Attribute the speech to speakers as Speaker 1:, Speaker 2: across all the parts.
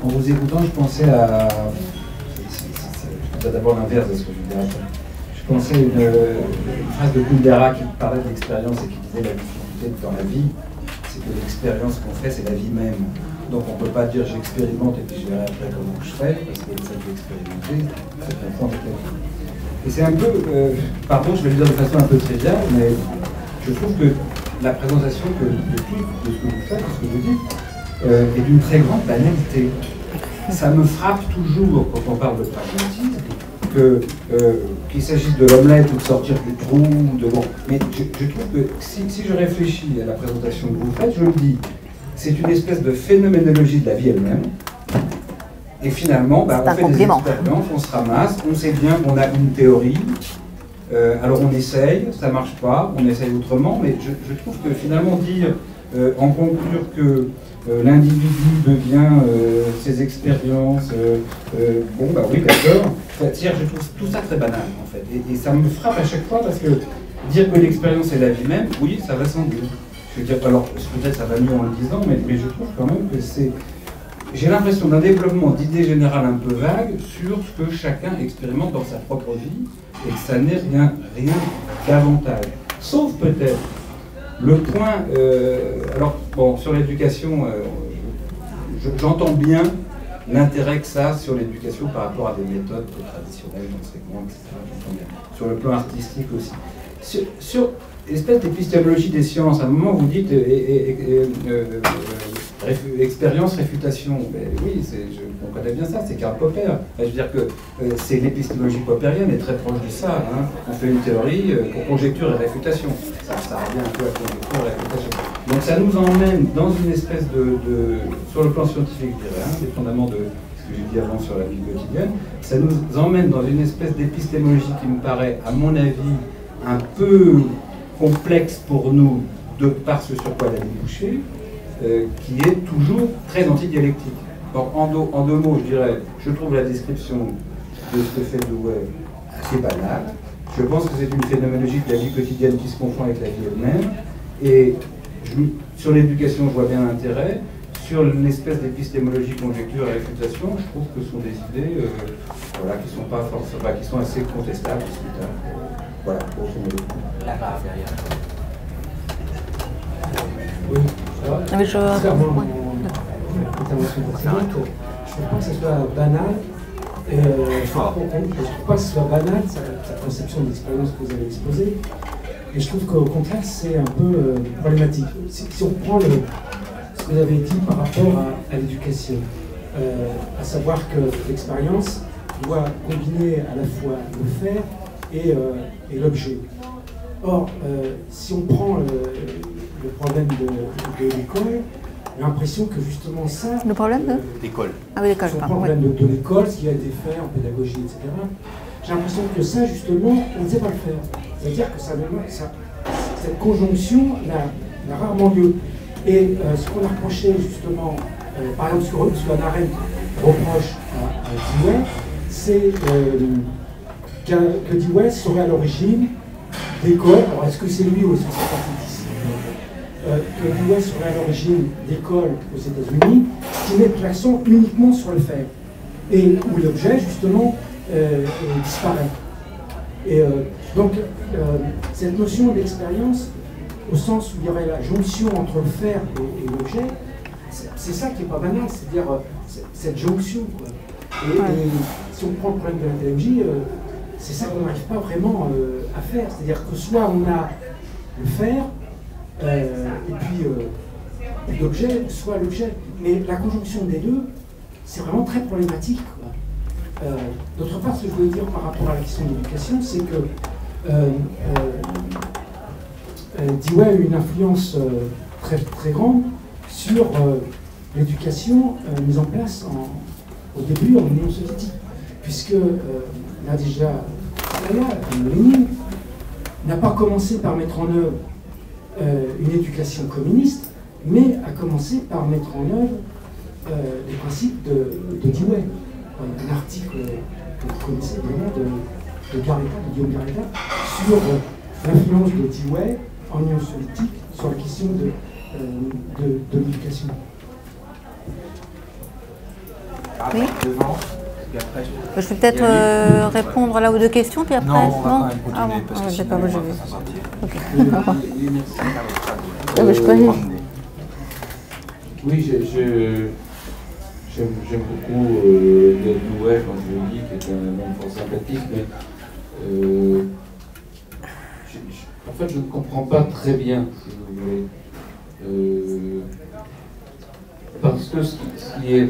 Speaker 1: En vous écoutant, je pensais à... C'est d'abord l'inverse de ce que je dirais. Je pensais à une phrase de Kundera qui parlait de l'expérience et qui disait la difficulté dans la vie, c'est que l'expérience qu'on fait, c'est la vie même. Donc on ne peut pas dire j'expérimente et puis je verrai après comment je fais, parce que le fait d'expérimenter, c'est confondre avec la vie. Et c'est un peu, pardon, je vais le dire de façon un peu triviale, mais je trouve que la présentation de ce que vous faites, de ce que vous dites, est d'une très grande banalité. Ça me frappe toujours quand on parle de pragmatisme, qu'il s'agisse de l'omelette ou de sortir du trou, bon. Mais je trouve que si je réfléchis à la présentation que vous faites, je me dis, c'est une espèce de phénoménologie de la vie elle-même. Et finalement, on fait des expériences, on se ramasse, on sait bien qu'on a une théorie. Alors on essaye, ça ne marche pas, on essaye autrement, mais je trouve que finalement dire, en conclure que l'individu devient ses expériences, oui d'accord, c'est-à-dire je trouve tout ça très banal en fait, et ça me frappe à chaque fois parce que dire que l'expérience est la vie même, oui ça va sans dire. Je veux dire, alors peut-être ça va mieux en le disant, mais je trouve quand même que c'est... J'ai l'impression d'un développement d'idées générales un peu vagues sur ce que chacun expérimente dans sa propre vie, et que ça n'est rien davantage. Sauf peut-être le point... alors, bon, sur l'éducation, j'entends bien l'intérêt que ça a sur l'éducation par rapport à des méthodes traditionnelles, d'enseignement, etc. J'entends bien. Sur le plan artistique aussi. Sur l'espèce d'épistémologie des sciences, à un moment vous dites expérience, réfutation. Mais oui, on connaît bien ça, c'est Karl Popper. Je veux dire que c'est l'épistémologie poppérienne est très proche de ça. Hein. On fait une théorie pour conjecture et réfutation. Ça revient un peu à conjecture et réfutation. Donc ça nous emmène dans une espèce sur le plan scientifique, je dirais, des fondaments de ce que j'ai dit avant sur la vie quotidienne, ça nous emmène dans une espèce d'épistémologie qui me paraît, à mon avis, un peu complexe pour nous, de par ce sur quoi elle a débouché, qui est toujours très antidialectique. Donc en deux mots, je dirais, je trouve la description de ce que fait Dewey assez banale. Je pense que c'est une phénoménologie de la vie quotidienne qui se confond avec la vie elle-même. Et sur l'éducation, je vois bien l'intérêt. Sur l'espèce d'épistémologie, conjecture et réfutation, je trouve que ce sont des idées qui sont pas forcément, qui sont assez contestables, discutables. Voilà, grosso modo.
Speaker 2: La barre derrière.
Speaker 3: Oui, ça va.
Speaker 4: Mais je ne
Speaker 3: trouve pas que ce soit banal. Je ne trouve pas que ce soit banal, sa conception de l'expérience que vous avez exposée. Et je trouve qu'au contraire, c'est un peu problématique. Si on prend ce que vous avez dit par rapport à l'éducation, à savoir que l'expérience doit combiner à la fois le faire et l'objet. Or, si on prend le problème de l'école, j'ai l'impression que justement ça...
Speaker 4: Le problème de
Speaker 2: l'école.
Speaker 4: Ah oui, l'école,
Speaker 3: si on
Speaker 4: pardon.
Speaker 3: prend le problème de l'école, ce qui a été fait en pédagogie, etc., j'ai l'impression que ça, justement, on ne sait pas le faire. C'est-à-dire que cette conjonction n'a rarement lieu. Et ce qu'on a reproché, justement, par exemple, ce qu'Hannah Arendt reproche à Dewey, c'est que Dewey serait à l'origine d'écoles. Alors, est-ce que c'est lui ou est-ce que c'est pas que Dewey serait à l'origine d'écoles aux États-Unis qui mettent l'accent uniquement sur le faire et où l'objet, justement, disparaît. Et donc, cette notion d'expérience, au sens où il y aurait la jonction entre le faire et l'objet, c'est ça qui n'est pas banal, c'est-à-dire cette jonction, quoi. Et si on prend le problème de la pédagogie, c'est ça qu'on n'arrive pas vraiment à faire. C'est-à-dire que soit on a le faire, et puis l'objet, soit l'objet. Mais la conjonction des deux, c'est vraiment très problématique, quoi. D'autre part, ce que je voulais dire par rapport à la question de l'éducation, c'est que Dewey a eu une influence très, très grande sur l'éducation mise en place au début en Union soviétique, puisque Nadija Lénine n'a pas commencé par mettre en œuvre une éducation communiste, mais a commencé par mettre en œuvre les principes de Dewey. Un article que vous connaissez vraiment de Guillaume Garetta, sur l'influence de Dewey en Union soviétique sur la question de l'éducation.
Speaker 2: Oui.
Speaker 4: Devant, et puis après,
Speaker 2: Je vais peut-être répondre là aux deux questions, puis après.
Speaker 4: Non, on va quand même continuer,
Speaker 2: ah bon,
Speaker 4: parce que
Speaker 2: j'ai
Speaker 4: sinon,
Speaker 2: pas,
Speaker 4: on va
Speaker 2: je
Speaker 4: pas
Speaker 2: vais.
Speaker 4: s'en sortir.
Speaker 2: Ok.
Speaker 4: Oui, merci.
Speaker 2: Ah, mais je peux aller.
Speaker 5: Oui, j'aime beaucoup Neil Dewey quand je le lis, qui est un homme fort sympathique, mais en fait je ne comprends pas très bien, si vous voulez. Parce que ce qui est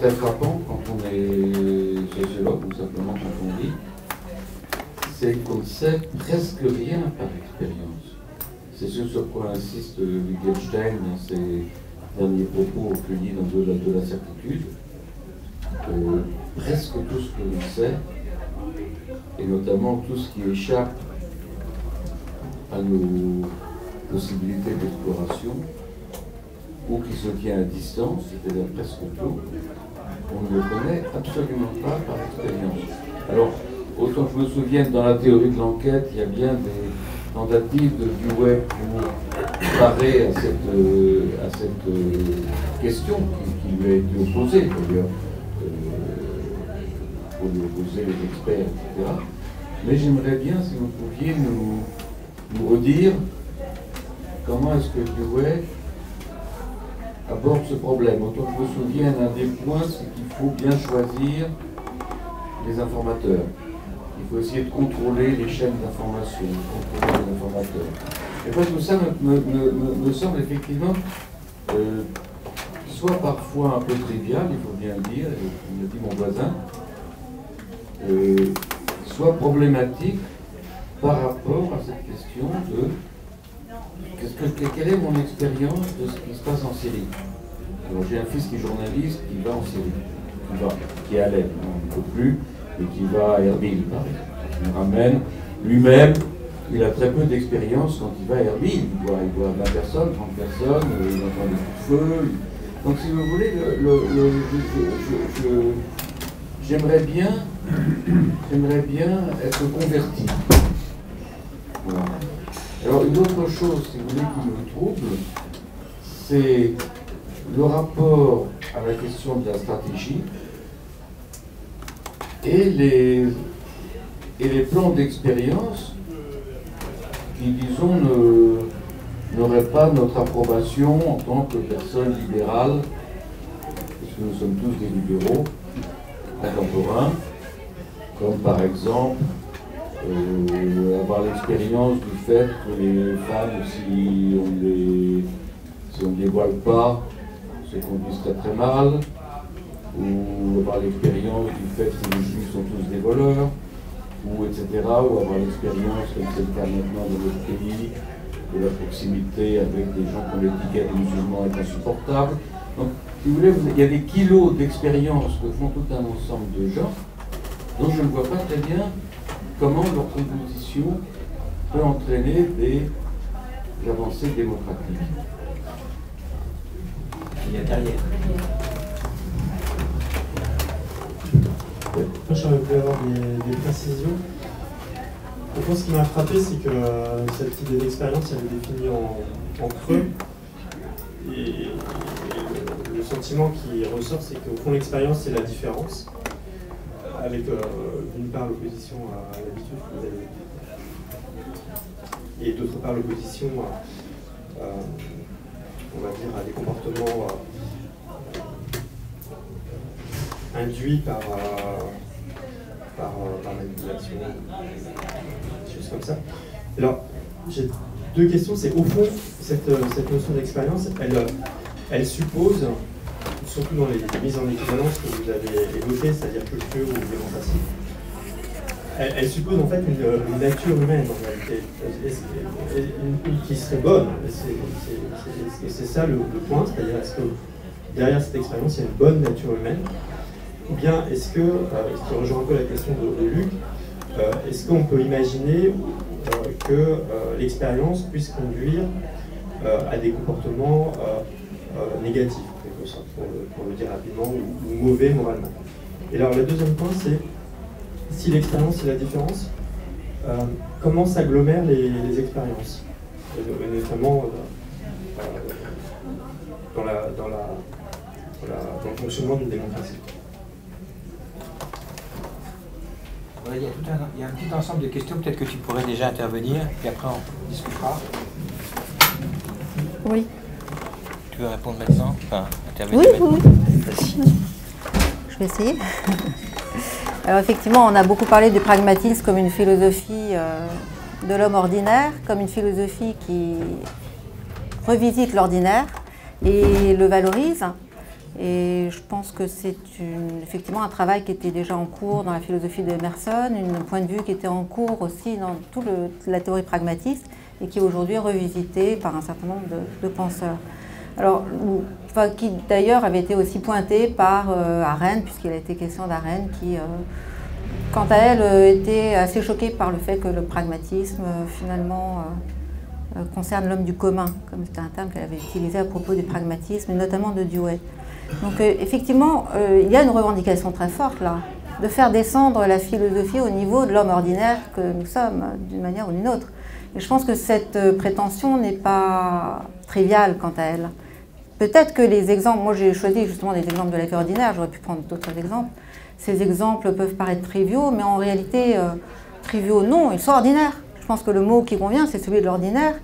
Speaker 5: très frappant quand on est sociologue, ou simplement quand on lit, c'est qu'on ne sait presque rien par expérience. C'est ce sur quoi insiste Wittgenstein dans ses derniers propos recueillis dans de la certitude. Presque tout ce que l'on sait, et notamment tout ce qui échappe à nos possibilités d'exploration, ou qui se tient à distance, c'est-à-dire presque tout, on ne le connaît absolument pas par expérience. Alors, autant que je me souvienne, dans la théorie de l'enquête, il y a bien des tentatives de Dewey pour parer à cette question qui lui a été opposée, d'ailleurs, pour lui opposer les experts, etc. Mais j'aimerais bien, si vous pouviez nous redire comment est-ce que Dewey aborde ce problème. Autant que je me souviens, un des points, c'est qu'il faut bien choisir les informateurs. Il faut essayer de contrôler les chaînes d'information, contrôler les informateurs. Et puis tout ça me semble effectivement soit parfois un peu trivial, il faut bien le dire, comme le dit mon voisin, soit problématique par rapport à cette question de quelle est mon expérience de ce qui se passe en Syrie. Alors j'ai un fils qui est journaliste, qui va en Syrie, qui est à l'aide, on ne peut plus, et qui va à Erbil, par exemple. Il me ramène lui-même, il a très peu d'expérience quand il va à Erbil. Il voit 20 personnes, 30 personnes, il entend des coups de feu. Donc si vous voulez, j'aimerais bien être converti. Voilà. Alors une autre chose, si vous voulez, qui me trouble, c'est le rapport à la question de la stratégie et les plans d'expérience qui, disons, n'auraient pas notre approbation en tant que personnes libérales, puisque nous sommes tous des libéraux contemporains, comme par exemple avoir l'expérience du fait que les femmes, si on ne les voile pas, se conduisent très très mal, ou avoir l'expérience du fait que les juifs sont tous des voleurs, ou etc., ou avoir l'expérience, comme c'est le cas maintenant dans notre pays, de la proximité avec des gens qui ont l'étiquette de musulmans est insupportable. Donc, si vous voulez, il y a des kilos d'expérience que font tout un ensemble de gens, dont je ne vois pas très bien comment leur composition peut entraîner des avancées démocratiques.
Speaker 4: Il y a derrière.
Speaker 6: Moi, j'aurais voulu avoir des précisions. Au fond, ce qui m'a frappé, c'est que cette idée d'expérience, elle est définie en creux. Et le sentiment qui ressort, c'est qu'au fond, l'expérience, c'est la différence. Avec d'une part l'opposition à l'habitude que vous avez et d'autre part l'opposition on va dire à des comportements induits par manipulation, des choses comme ça. Alors j'ai deux questions, c'est au fond cette notion d'expérience, elle suppose, surtout dans les mises en équivalence que vous avez évoquées, c'est-à-dire culture ou démocratie, elle suppose en fait une nature humaine en réalité, qui serait bonne. C'est ça le point, c'est-à-dire est-ce que derrière cette expérience il y a une bonne nature humaine, ou bien est-ce que, ce qui rejoint un peu la question de Luc, est-ce qu'on peut imaginer que l'expérience puisse conduire à des comportements négatifs, pour le dire rapidement, ou mauvais moralement. Et alors le deuxième point, c'est si l'expérience c'est la différence, comment s'agglomèrent les expériences, et notamment dans le fonctionnement d'une démocratie.
Speaker 4: Voilà, il y a un petit ensemble de questions, peut-être que tu pourrais déjà intervenir, puis après on discutera.
Speaker 2: Oui.
Speaker 4: Tu veux répondre maintenant? Enfin, intervenir
Speaker 2: Oui,
Speaker 4: maintenant.
Speaker 2: oui.
Speaker 4: Vas-y.
Speaker 2: Je vais essayer. Alors effectivement, on a beaucoup parlé du pragmatisme comme une philosophie de l'homme ordinaire, comme une philosophie qui revisite l'ordinaire et le valorise. Et je pense que c'est effectivement un travail qui était déjà en cours dans la philosophie d'Emerson, un point de vue qui était en cours aussi dans toute la théorie pragmatiste et qui est aujourd'hui revisité par un certain nombre de penseurs. Alors, qui d'ailleurs avait été aussi pointé par Arendt, puisqu'il a été question d'Arendt, qui, quant à elle, était assez choquée par le fait que le pragmatisme, finalement, concerne l'homme du commun, comme c'était un terme qu'elle avait utilisé à propos du pragmatisme, et notamment de Dewey. Donc, effectivement, il y a une revendication très forte, là, de faire descendre la philosophie au niveau de l'homme ordinaire que nous sommes, d'une manière ou d'une autre. Et je pense que cette prétention n'est pas triviale quant à elle. Peut-être que les exemples, moi j'ai choisi justement des exemples de la vie ordinaire, j'aurais pu prendre d'autres exemples. Ces exemples peuvent paraître triviaux, mais en réalité, triviaux non, ils sont ordinaires. Je pense que le mot qui convient, c'est celui de l'ordinaire,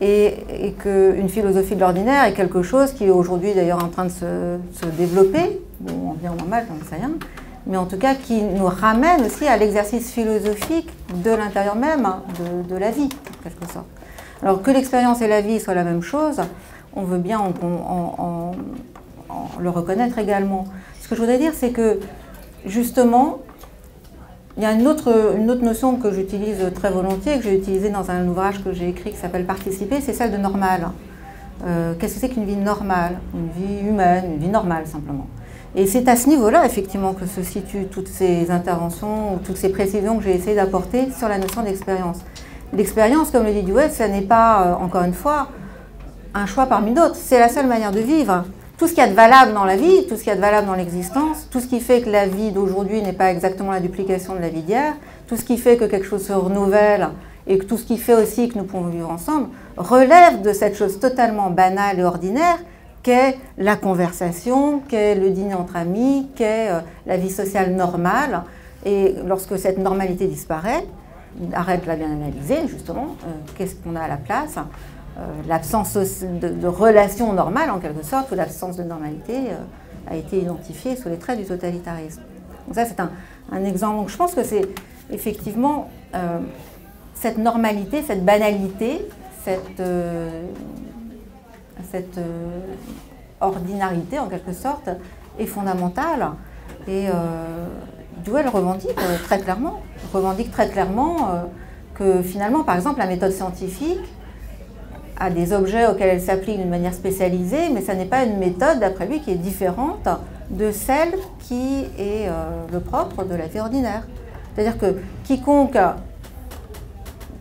Speaker 2: et qu'une philosophie de l'ordinaire est quelque chose qui est aujourd'hui d'ailleurs en train de se développer, bon, en bien ou en mal, j'en sais rien, mais en tout cas qui nous ramène aussi à l'exercice philosophique de l'intérieur même de la vie, en quelque sorte. Alors que l'expérience et la vie soient la même chose, on veut bien le reconnaître également. Ce que je voudrais dire, c'est que, justement, il y a une autre notion que j'utilise très volontiers, que j'ai utilisée dans un ouvrage que j'ai écrit qui s'appelle « Participer », c'est celle de normal. Qu'est-ce que c'est qu'une vie normale? Une vie humaine, une vie normale, simplement. Et c'est à ce niveau-là, effectivement, que se situent toutes ces interventions, ou toutes ces précisions que j'ai essayé d'apporter sur la notion d'expérience. L'expérience, comme le dit Dewey, ce n'est pas, encore une fois, un choix parmi d'autres. C'est la seule manière de vivre. Tout ce qu'il y a de valable dans la vie, tout ce qu'il y a de valable dans l'existence, tout ce qui fait que la vie d'aujourd'hui n'est pas exactement la duplication de la vie d'hier, tout ce qui fait que quelque chose se renouvelle et que tout ce qui fait aussi que nous pouvons vivre ensemble, relève de cette chose totalement banale et ordinaire qu'est la conversation, qu'est le dîner entre amis, qu'est la vie sociale normale. Et lorsque cette normalité disparaît, Arendt l'a bien analysé justement, qu'est-ce qu'on a à la place? L'absence de relation normale, en quelque sorte, ou l'absence de normalité a été identifiée sous les traits du totalitarisme. Donc ça, c'est un exemple. Donc je pense que c'est effectivement cette normalité, cette banalité, cette ordinarité, en quelque sorte, est fondamentale. Et Dewey revendique très clairement, que finalement, par exemple, la méthode scientifique a des objets auxquels elle s'applique d'une manière spécialisée, mais ça n'est pas une méthode, d'après lui, qui est différente de celle qui est le propre de la vie ordinaire. C'est-à-dire que quiconque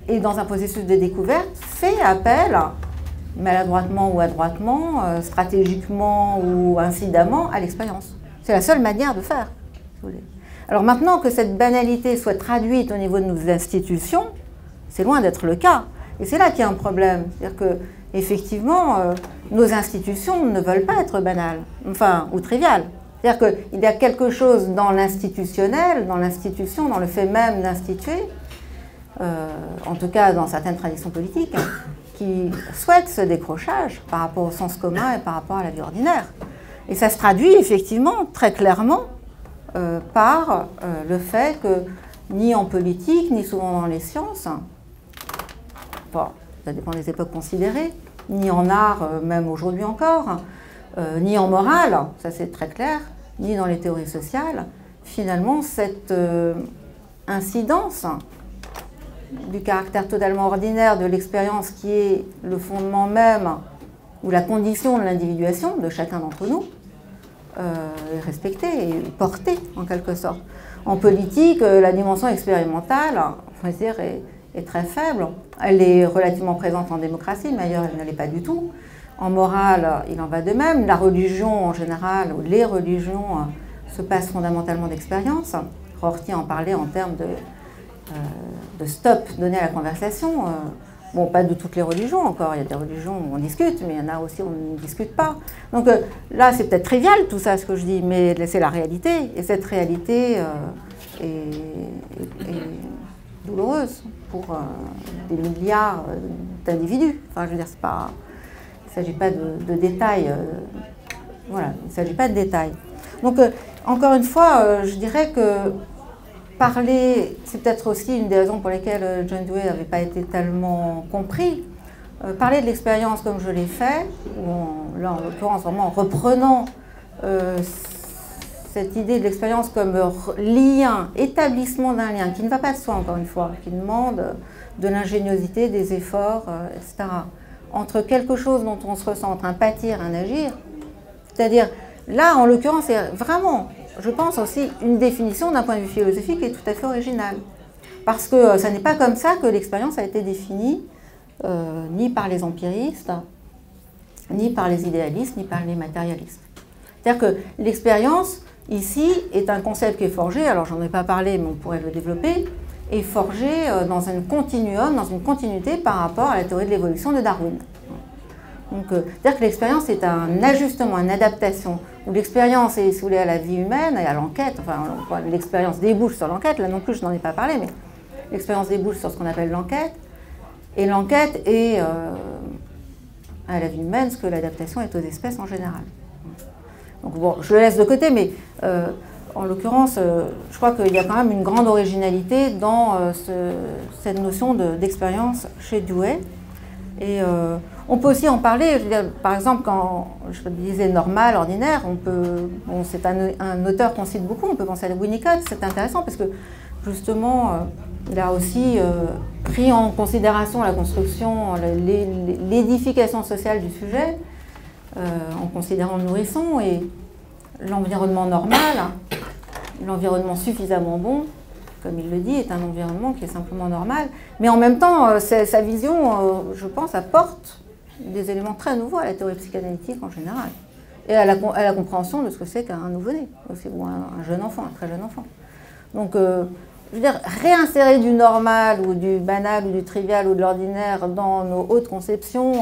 Speaker 2: est dans un processus de découverte fait appel, maladroitement ou adroitement, stratégiquement ou incidemment, à l'expérience. C'est la seule manière de faire, si vous voulez. Alors maintenant que cette banalité soit traduite au niveau de nos institutions, c'est loin d'être le cas. Et c'est là qu'il y a un problème. C'est-à-dire que, effectivement, nos institutions ne veulent pas être banales, enfin, ou triviales. C'est-à-dire qu'il y a quelque chose dans l'institutionnel, dans l'institution, dans le fait même d'instituer, en tout cas dans certaines traditions politiques, qui souhaitent ce décrochage par rapport au sens commun et par rapport à la vie ordinaire. Et ça se traduit effectivement très clairement par le fait que ni en politique, ni souvent dans les sciences, bon, ça dépend des époques considérées, ni en art, même aujourd'hui encore, ni en morale, ça c'est très clair, ni dans les théories sociales, finalement cette incidence du caractère totalement ordinaire de l'expérience qui est le fondement même ou la condition de l'individuation de chacun d'entre nous est respectée et portée en quelque sorte. En politique, la dimension expérimentale, on va dire, est très faible. Elle est relativement présente en démocratie, mais ailleurs elle ne l'est pas du tout. En morale, il en va de même. La religion en général, ou les religions, se passent fondamentalement d'expérience. Rorty en parlait en termes de stop donné à la conversation. Bon, pas de toutes les religions encore, il y a des religions où on discute, mais il y en a aussi où on ne discute pas. Donc là, c'est peut-être trivial tout ça, ce que je dis, mais c'est la réalité. Et cette réalité est douloureuse pour des milliards d'individus. Enfin, je veux dire, c'est pas, il ne s'agit pas de détails. Voilà, il ne s'agit pas de détails. Donc, encore une fois, je dirais que parler, c'est peut-être aussi une des raisons pour lesquelles John Dewey n'avait pas été tellement compris. Parler de l'expérience comme je l'ai fait, là en l'occurrence vraiment en reprenant cette idée de l'expérience comme lien, établissement d'un lien, qui ne va pas de soi encore une fois, qui demande de l'ingéniosité, des efforts, etc. Entre quelque chose dont on se ressent, entre un pâtir, un agir, c'est-à-dire, là en l'occurrence, c'est vraiment, je pense aussi, une définition d'un point de vue philosophique qui est tout à fait originale. Parce que ça n'est pas comme ça que l'expérience a été définie, ni par les empiristes, ni par les idéalistes, ni par les matérialistes. C'est-à-dire que l'expérience, ici, est un concept qui est forgé, alors j'en ai pas parlé, mais on pourrait le développer, est forgé dans un continuum, dans une continuité par rapport à la théorie de l'évolution de Darwin. Donc, c'est-à-dire que l'expérience est un ajustement, une adaptation, où l'expérience est soulée à la vie humaine et à l'enquête, enfin l'expérience débouche sur l'enquête, là non plus je n'en ai pas parlé, mais l'expérience débouche sur ce qu'on appelle l'enquête, et l'enquête est à la vie humaine ce que l'adaptation est aux espèces en général. Donc bon, je le laisse de côté, mais en l'occurrence, je crois qu'il y a quand même une grande originalité dans cette notion d'expérience chez Dewey. Et on peut aussi en parler, je veux dire, par exemple, quand je disais normal, ordinaire, on peut, bon, c'est un auteur qu'on cite beaucoup, on peut penser à Winnicott, c'est intéressant parce que justement, il a aussi pris en considération la construction, l'édification sociale du sujet, en considérant le nourrisson et l'environnement normal, l'environnement suffisamment bon, comme il le dit, est un environnement qui est simplement normal. Mais en même temps, sa vision, je pense, apporte des éléments très nouveaux à la théorie psychanalytique en général. Et à la compréhension de ce que c'est qu'un nouveau-né, ou un jeune enfant, un très jeune enfant. Donc, je veux dire, réinsérer du normal, ou du banal, ou du trivial, ou de l'ordinaire dans nos hautes conceptions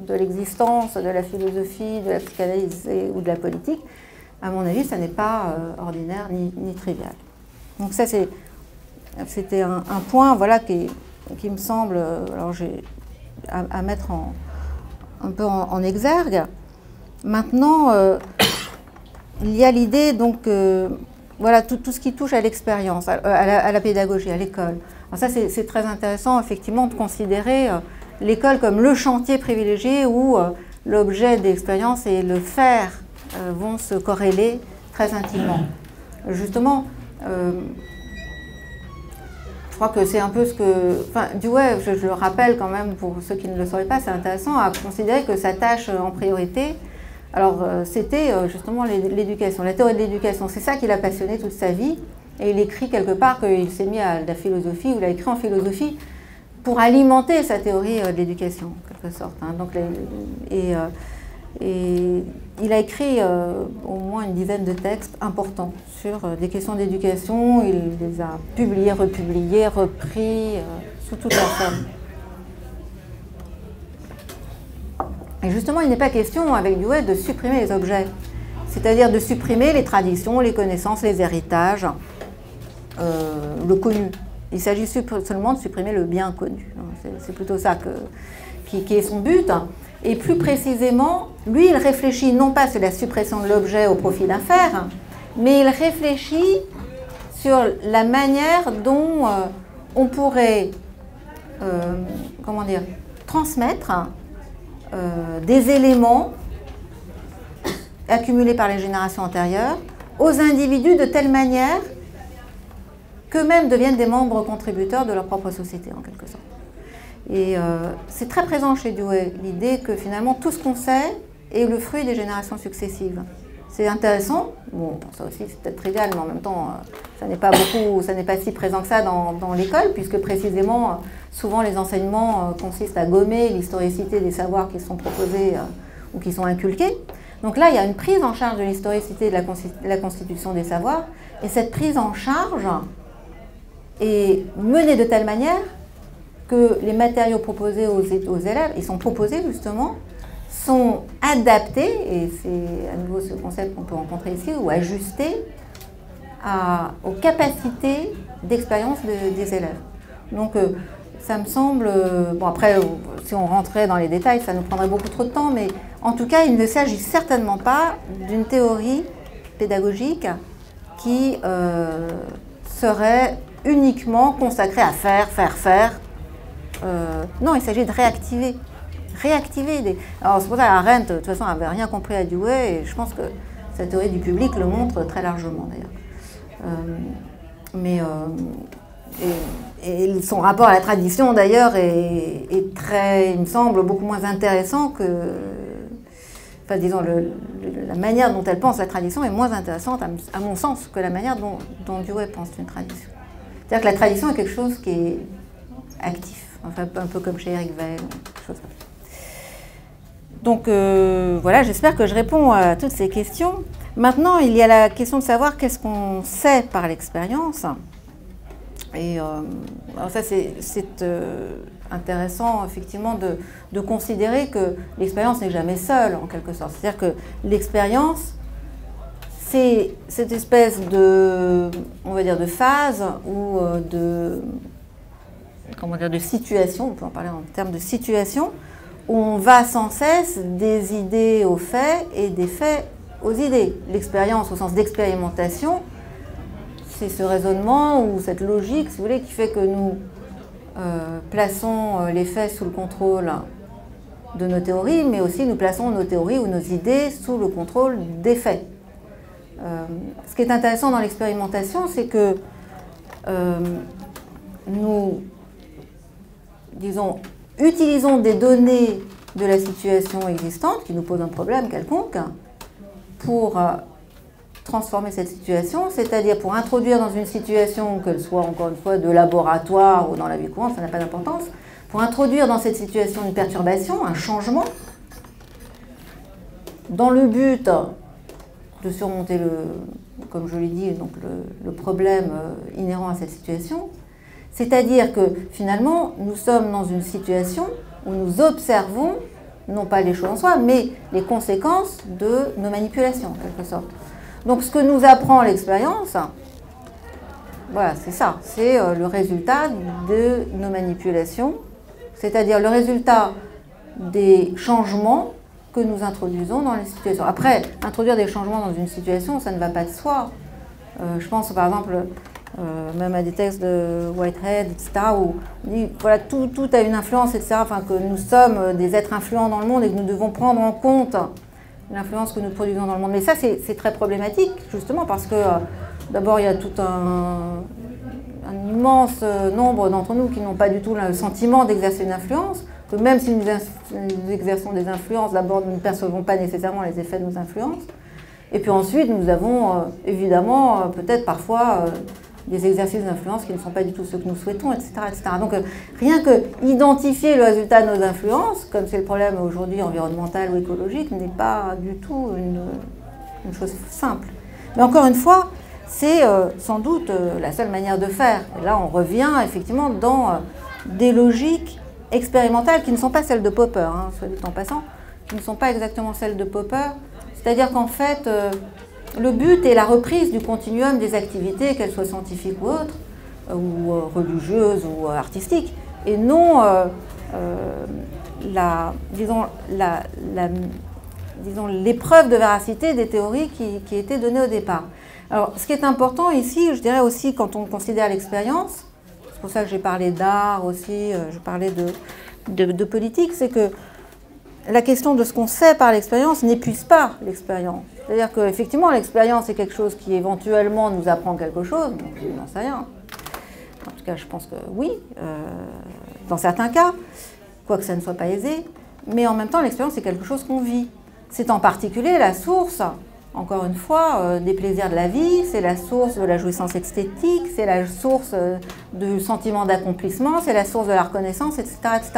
Speaker 2: de l'existence, de la philosophie, de la psychanalyse ou de la politique, à mon avis, ça n'est pas ordinaire ni trivial. Donc ça, c'était un point, voilà, qui me semble, alors à mettre un peu en exergue. Maintenant, il y a l'idée, donc, voilà, tout ce qui touche à l'expérience, à la pédagogie, à l'école. Alors ça, c'est très intéressant, effectivement, de considérer l'école comme le chantier privilégié où l'objet d'expérience et le faire vont se corréler très intimement. Justement, je crois que c'est un peu ce que... Enfin, Dewey, je le rappelle quand même pour ceux qui ne le sauraient pas, c'est intéressant à considérer que sa tâche en priorité, alors c'était justement l'éducation, la théorie de l'éducation. C'est ça qui l'a passionné toute sa vie. Et il écrit quelque part qu'il s'est mis à la philosophie, ou il a écrit en philosophie pour alimenter sa théorie de l'éducation, en quelque sorte. Hein. Donc, et il a écrit au moins une dizaine de textes importants sur des questions d'éducation. Il les a publiés, republiés, repris, sous toutes leurs formes. Et justement, il n'est pas question avec Dewey de supprimer les objets, c'est-à-dire de supprimer les traditions, les connaissances, les héritages, le connu. Il s'agit seulement de supprimer le bien connu. C'est plutôt ça qui est son but. Et plus précisément, lui, il réfléchit non pas sur la suppression de l'objet au profit d'un faire, mais il réfléchit sur la manière dont on pourrait, comment dire, transmettre des éléments accumulés par les générations antérieures aux individus de telle manière qu'eux-mêmes deviennent des membres contributeurs de leur propre société, en quelque sorte. Et c'est très présent chez Dewey, l'idée que finalement tout ce qu'on sait est le fruit des générations successives. C'est intéressant, bon, ça aussi c'est peut-être trivial, mais en même temps, ça n'est pas si présent que ça dans l'école, puisque précisément, souvent les enseignements consistent à gommer l'historicité des savoirs qui sont proposés ou qui sont inculqués. Donc là, il y a une prise en charge de l'historicité de la constitution des savoirs, et cette prise en charge est menée de telle manière que les matériaux proposés aux élèves, ils sont proposés justement, sont adaptés, et c'est à nouveau ce concept qu'on peut rencontrer ici, ou ajustés aux capacités d'expérience des élèves. Donc ça me semble, bon après si on rentrait dans les détails ça nous prendrait beaucoup trop de temps, mais en tout cas il ne s'agit certainement pas d'une théorie pédagogique qui serait uniquement consacrée à faire. Non, il s'agit de réactiver. Alors c'est pour ça qu'Arendt, de toute façon, n'avait rien compris à Dewey, et je pense que sa théorie du public le montre très largement d'ailleurs. Et son rapport à la tradition d'ailleurs est très, il me semble, beaucoup moins intéressant que, enfin disons, la manière dont elle pense la tradition est moins intéressante à mon sens que la manière dont Dewey pense une tradition. C'est-à-dire que la tradition est quelque chose qui est actif, enfin un peu comme chez Eric Weil, quelque chose comme ça. Donc voilà, j'espère que je réponds à toutes ces questions. Maintenant, il y a la question de savoir qu'est-ce qu'on sait par l'expérience. Et alors ça, c'est intéressant, effectivement, de considérer que l'expérience n'est jamais seule, en quelque sorte. C'est-à-dire que l'expérience, c'est cette espèce de, on va dire, de phase ou de situation, on peut en parler en termes de situation, où on va sans cesse des idées aux faits et des faits aux idées. L'expérience au sens d'expérimentation, c'est ce raisonnement ou cette logique, si vous voulez, qui fait que nous plaçons les faits sous le contrôle de nos théories, mais aussi nous plaçons nos théories ou nos idées sous le contrôle des faits. Ce qui est intéressant dans l'expérimentation, c'est que nous, disons, utilisons des données de la situation existante qui nous posent un problème quelconque pour transformer cette situation, c'est-à-dire pour introduire dans une situation, qu'elle soit encore une fois de laboratoire ou dans la vie courante, ça n'a pas d'importance, pour introduire dans cette situation une perturbation, un changement, dans le but de surmonter comme je l'ai dit, donc le problème inhérent à cette situation. C'est-à-dire que finalement, nous sommes dans une situation où nous observons, non pas les choses en soi, mais les conséquences de nos manipulations, en quelque sorte. Donc ce que nous apprend l'expérience, voilà, c'est ça, c'est le résultat de nos manipulations, c'est-à-dire le résultat des changements que nous introduisons dans les situations. Après, introduire des changements dans une situation, ça ne va pas de soi. Je pense par exemple même à des textes de Whitehead, etc., où on dit voilà, tout a une influence, etc., enfin, que nous sommes des êtres influents dans le monde et que nous devons prendre en compte l'influence que nous produisons dans le monde. Mais ça, c'est très problématique, justement, parce que d'abord, il y a tout un immense nombre d'entre nous qui n'ont pas du tout le sentiment d'exercer une influence, que même si nous exerçons des influences, d'abord, nous ne percevons pas nécessairement les effets de nos influences. Et puis ensuite, nous avons évidemment peut-être parfois des exercices d'influence qui ne sont pas du tout ceux que nous souhaitons, etc. etc. Donc rien que identifier le résultat de nos influences, comme c'est le problème aujourd'hui environnemental ou écologique, n'est pas du tout une chose simple. Mais encore une fois, c'est sans doute la seule manière de faire. Et là, on revient effectivement dans des logiques expérimentales qui ne sont pas celles de Popper, hein, soit dit en passant, qui ne sont pas exactement celles de Popper. C'est-à-dire qu'en fait, le but est la reprise du continuum des activités, qu'elles soient scientifiques ou autres, ou religieuses ou artistiques, et non l'épreuve de véracité des théories qui étaient données au départ. Alors, ce qui est important ici, je dirais aussi, quand on considère l'expérience, c'est pour ça que j'ai parlé d'art aussi, je parlais de politique, c'est que la question de ce qu'on sait par l'expérience n'épuise pas l'expérience. C'est-à-dire qu'effectivement, l'expérience est quelque chose qui éventuellement nous apprend quelque chose, donc je n'en sais rien. En tout cas, je pense que oui, dans certains cas, quoique ça ne soit pas aisé, mais en même temps, l'expérience est quelque chose qu'on vit. C'est en particulier la source, encore une fois, des plaisirs de la vie, c'est la source de la jouissance esthétique, c'est la source du sentiment d'accomplissement, c'est la source de la reconnaissance, etc., etc.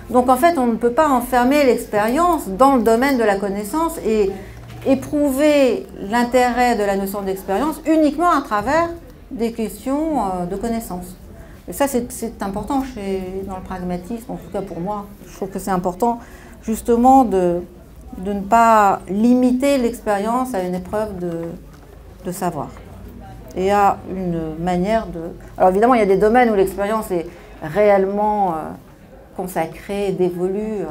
Speaker 2: Donc en fait, on ne peut pas enfermer l'expérience dans le domaine de la connaissance et éprouver l'intérêt de la notion d'expérience uniquement à travers des questions de connaissance. Et ça, c'est important dans le pragmatisme, en tout cas pour moi. Je trouve que c'est important, justement, de ne pas limiter l'expérience à une épreuve de savoir. Et à une manière de... Alors évidemment, il y a des domaines où l'expérience est réellement consacrée, dévolue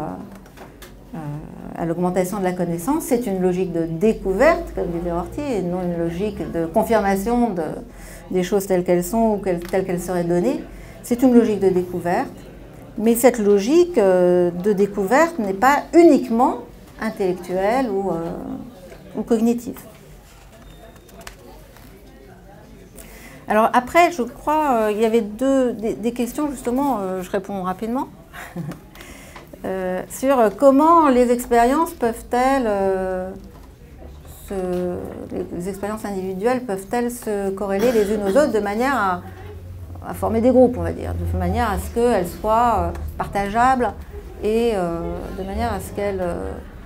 Speaker 2: à l'augmentation de la connaissance. C'est une logique de découverte, comme disait Rorty, et non une logique de confirmation des choses telles qu'elles sont ou telles qu'elles seraient données. C'est une logique de découverte, mais cette logique de découverte n'est pas uniquement intellectuelle ou cognitive. Alors après, je crois, il y avait des questions, justement, je réponds rapidement, sur comment les expériences peuvent-elles, les expériences individuelles peuvent-elles se corréler les unes aux autres de manière à former des groupes, on va dire, de manière à ce qu'elles soient partageables et de manière à ce qu'elles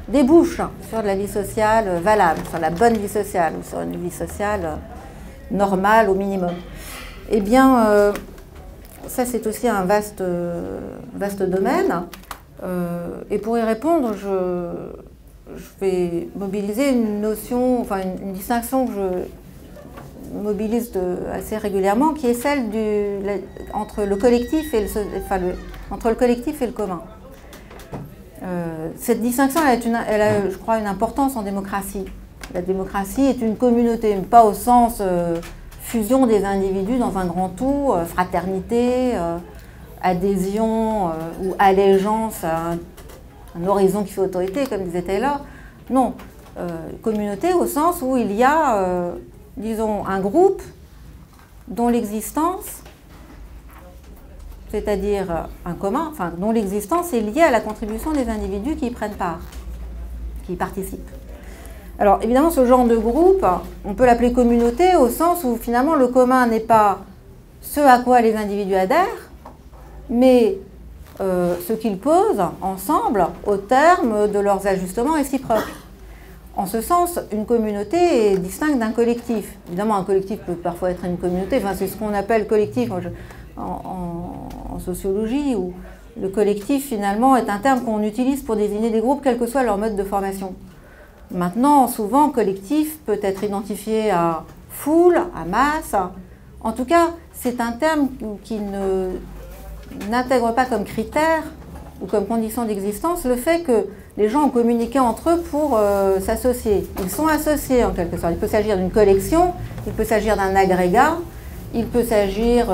Speaker 2: débouchent sur de la vie sociale valable, sur la bonne vie sociale ou sur une vie sociale normale au minimum. Eh bien, ça c'est aussi un vaste domaine. Et pour y répondre, je vais mobiliser une notion, enfin une distinction que je mobilise assez régulièrement, qui est celle entre le collectif et entre le collectif et le commun. Cette distinction, elle a, je crois, une importance en démocratie. La démocratie est une communauté, pas au sens fusion des individus dans un grand tout, fraternité, adhésion ou allégeance à un horizon qui fait autorité, comme disait Taylor. Non, communauté au sens où il y a, disons, un groupe dont l'existence, c'est-à-dire un commun, enfin, dont l'existence est liée à la contribution des individus qui y prennent part, qui y participent. Alors évidemment, ce genre de groupe, on peut l'appeler communauté au sens où finalement le commun n'est pas ce à quoi les individus adhèrent, mais ce qu'ils posent ensemble au terme de leurs ajustements réciproques. En ce sens, une communauté est distincte d'un collectif. Évidemment, un collectif peut parfois être une communauté, enfin, c'est ce qu'on appelle collectif en sociologie, où le collectif finalement est un terme qu'on utilise pour désigner des groupes, quel que soit leur mode de formation. Maintenant, souvent, collectif peut être identifié à foule, à masse. En tout cas, c'est un terme qui n'intègre pas comme critère ou comme condition d'existence le fait que les gens ont communiqué entre eux pour s'associer. Ils sont associés en quelque sorte. Il peut s'agir d'une collection, il peut s'agir d'un agrégat, il peut s'agir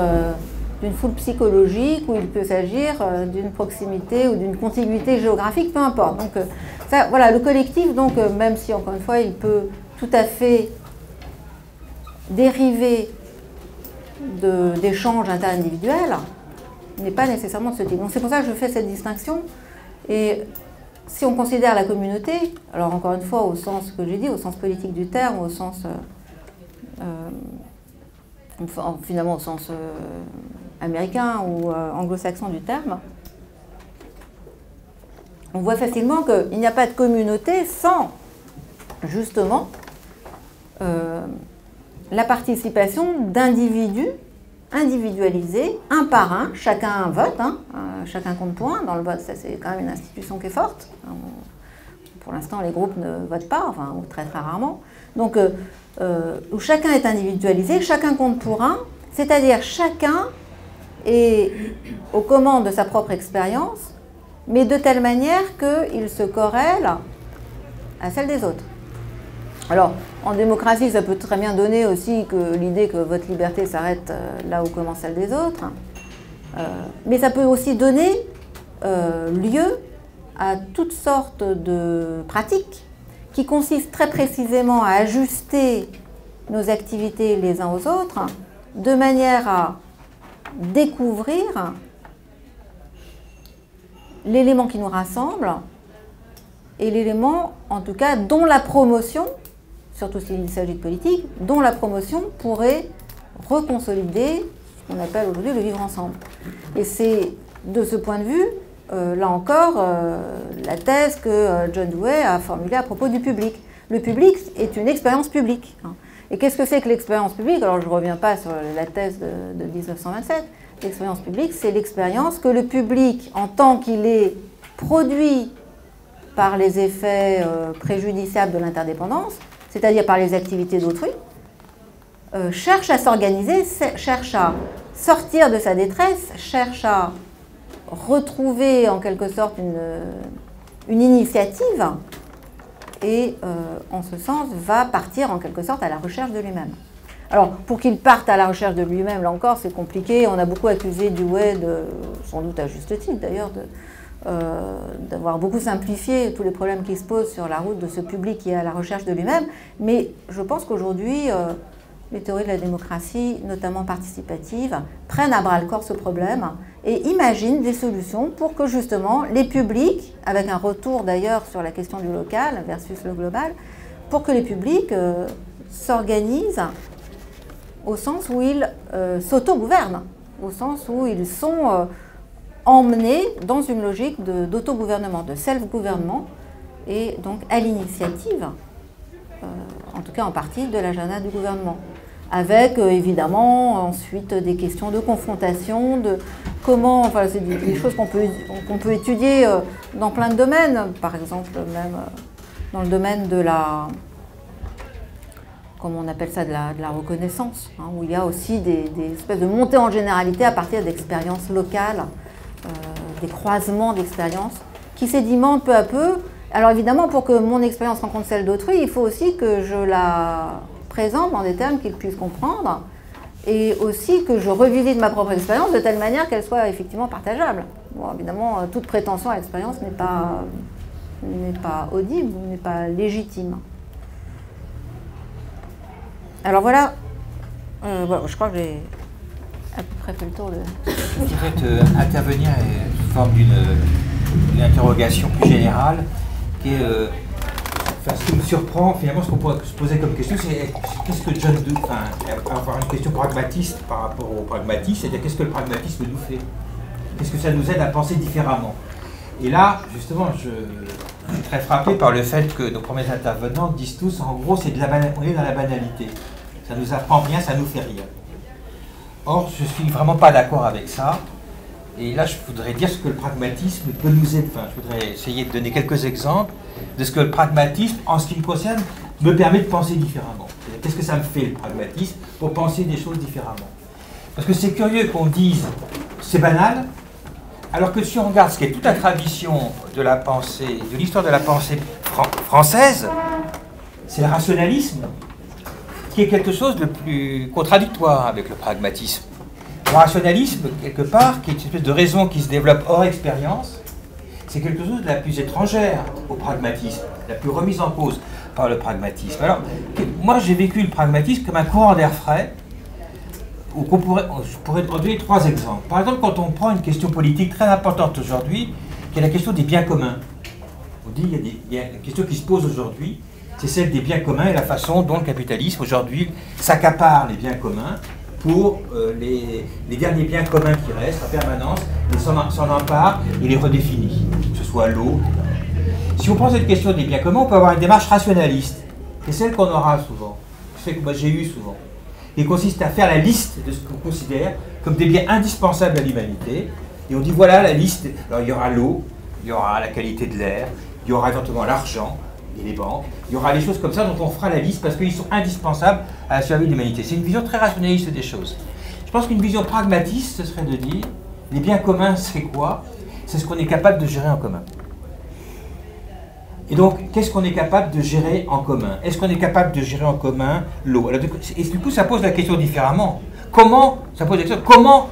Speaker 2: d'une foule psychologique ou il peut s'agir d'une proximité ou d'une contiguïté géographique, peu importe. Donc, ça, voilà, le collectif, donc, même si, encore une fois, il peut tout à fait dériver d'échanges interindividuels, n'est pas nécessairement de ce type. Donc, c'est pour ça que je fais cette distinction. Et si on considère la communauté, alors encore une fois, au sens que j'ai dit, au sens politique du terme, au sens, finalement, au sens américain ou anglo-saxon du terme, on voit facilement qu'il n'y a pas de communauté sans, justement, la participation d'individus individualisés, un par un, chacun vote, hein, chacun compte pour un. Dans le vote, ça c'est quand même une institution qui est forte. Pour l'instant, les groupes ne votent pas, enfin, ou très très rarement. Donc, où chacun est individualisé, chacun compte pour un, c'est-à-dire chacun est aux commandes de sa propre expérience, mais de telle manière qu'il se corrèle à celle des autres. Alors, en démocratie, ça peut très bien donner aussi l'idée que votre liberté s'arrête là où commence celle des autres, mais ça peut aussi donner lieu à toutes sortes de pratiques qui consistent très précisément à ajuster nos activités les uns aux autres de manière à découvrir l'élément qui nous rassemble et l'élément, en tout cas, dont la promotion, surtout s'il s'agit de politique, dont la promotion pourrait reconsolider ce qu'on appelle aujourd'hui le vivre ensemble. Et c'est de ce point de vue, là encore, la thèse que John Dewey a formulée à propos du public. Le public est une expérience publique. Et qu'est-ce que c'est que l'expérience publique? Alors je ne reviens pas sur la thèse de 1927, l'expérience publique, c'est l'expérience que le public, en tant qu'il est produit par les effets préjudiciables de l'interdépendance, c'est-à-dire par les activités d'autrui, cherche à s'organiser, cherche à sortir de sa détresse, cherche à retrouver en quelque sorte une initiative et en ce sens va partir en quelque sorte à la recherche de lui-même. Alors pour qu'il parte à la recherche de lui-même, là encore c'est compliqué, on a beaucoup accusé Dewey, sans doute à juste titre d'ailleurs, d'avoir beaucoup simplifié tous les problèmes qui se posent sur la route de ce public qui est à la recherche de lui-même, mais je pense qu'aujourd'hui les théories de la démocratie, notamment participative, prennent à bras-le-corps ce problème et imaginent des solutions pour que justement les publics, avec un retour d'ailleurs sur la question du local versus le global, pour que les publics s'organisent au sens où ils s'autogouvernent, au sens où ils sont emmenés dans une logique d'autogouvernement, de self-gouvernement, et donc à l'initiative, en tout cas en partie, de l'agenda du gouvernement. Avec évidemment ensuite des questions de confrontation, de comment, enfin c'est des choses qu'on peut étudier dans plein de domaines, par exemple même dans le domaine de la, comment on appelle ça, de la reconnaissance, hein, où il y a aussi des espèces de montées en généralité à partir d'expériences locales, des croisements d'expériences qui sédimentent peu à peu. Alors évidemment, pour que mon expérience rencontre celle d'autrui, il faut aussi que je la présente dans des termes qu'ils puissent comprendre et aussi que je revisite ma propre expérience de telle manière qu'elle soit effectivement partageable. Bon, évidemment, toute prétention à l'expérience n'est pas audible, n'est pas légitime. Alors voilà, je crois que j'ai à peu près fait le tour de...
Speaker 4: Je voudrais intervenir sous forme d'une interrogation plus générale qui est... Enfin, ce qui me surprend, finalement, ce qu'on pourrait se poser comme question, c'est qu'est-ce que John Dewey, avoir une question pragmatiste par rapport au pragmatisme, c'est-à-dire qu'est-ce que le pragmatisme nous fait? Qu'est-ce que ça nous aide à penser différemment? Et là, justement, je suis très frappé par le fait que nos premiers intervenants disent tous, en gros, on est dans la banalité. Ça ne nous apprend rien, ça nous fait rire. Or, je ne suis vraiment pas d'accord avec ça. Et là, je voudrais dire ce que le pragmatisme peut nous aider. Enfin, je voudrais essayer de donner quelques exemples de ce que le pragmatisme, en ce qui me concerne, me permet de penser différemment. Qu'est-ce que ça me fait, le pragmatisme, pour penser des choses différemment? Parce que c'est curieux qu'on dise c'est banal, alors que si on regarde ce qui est toute la tradition de la pensée, de l'histoire de la pensée française, c'est le rationalisme, qui est quelque chose de plus contradictoire avec le pragmatisme. Le rationalisme, quelque part, qui est une espèce de raison qui se développe hors expérience, c'est quelque chose de la plus étrangère au pragmatisme, la plus remise en cause par le pragmatisme. Alors, moi j'ai vécu le pragmatisme comme un courant d'air frais, où je pourrais donner trois exemples. Par exemple, quand on prend une question politique très importante aujourd'hui, qui est la question des biens communs. On dit il y a une question qui se pose aujourd'hui, c'est celle des biens communs et la façon dont le capitalisme aujourd'hui s'accapare les biens communs pour les derniers biens communs qui restent en permanence, il s'en empare et les redéfinit, que ce soit l'eau. Si on prend cette question des biens communs, on peut avoir une démarche rationaliste. C'est celle qu'on aura souvent, celle que moi j'ai eue souvent, qui consiste à faire la liste de ce qu'on considère comme des biens indispensables à l'humanité. Et on dit voilà la liste, alors il y aura l'eau, il y aura la qualité de l'air, il y aura éventuellement l'argent et les banques, il y aura des choses comme ça dont on fera la liste parce qu'ils sont indispensables à la survie de l'humanité. C'est une vision très rationaliste des choses. Je pense qu'une vision pragmatiste, ce serait de dire les biens communs, c'est quoi? C'est ce qu'on est capable de gérer en commun. Et donc, qu'est-ce qu'on est capable de gérer en commun? Est-ce qu'on est capable de gérer en commun l'eau? Et du coup, ça pose la question différemment. Comment? Ça pose la question, comment?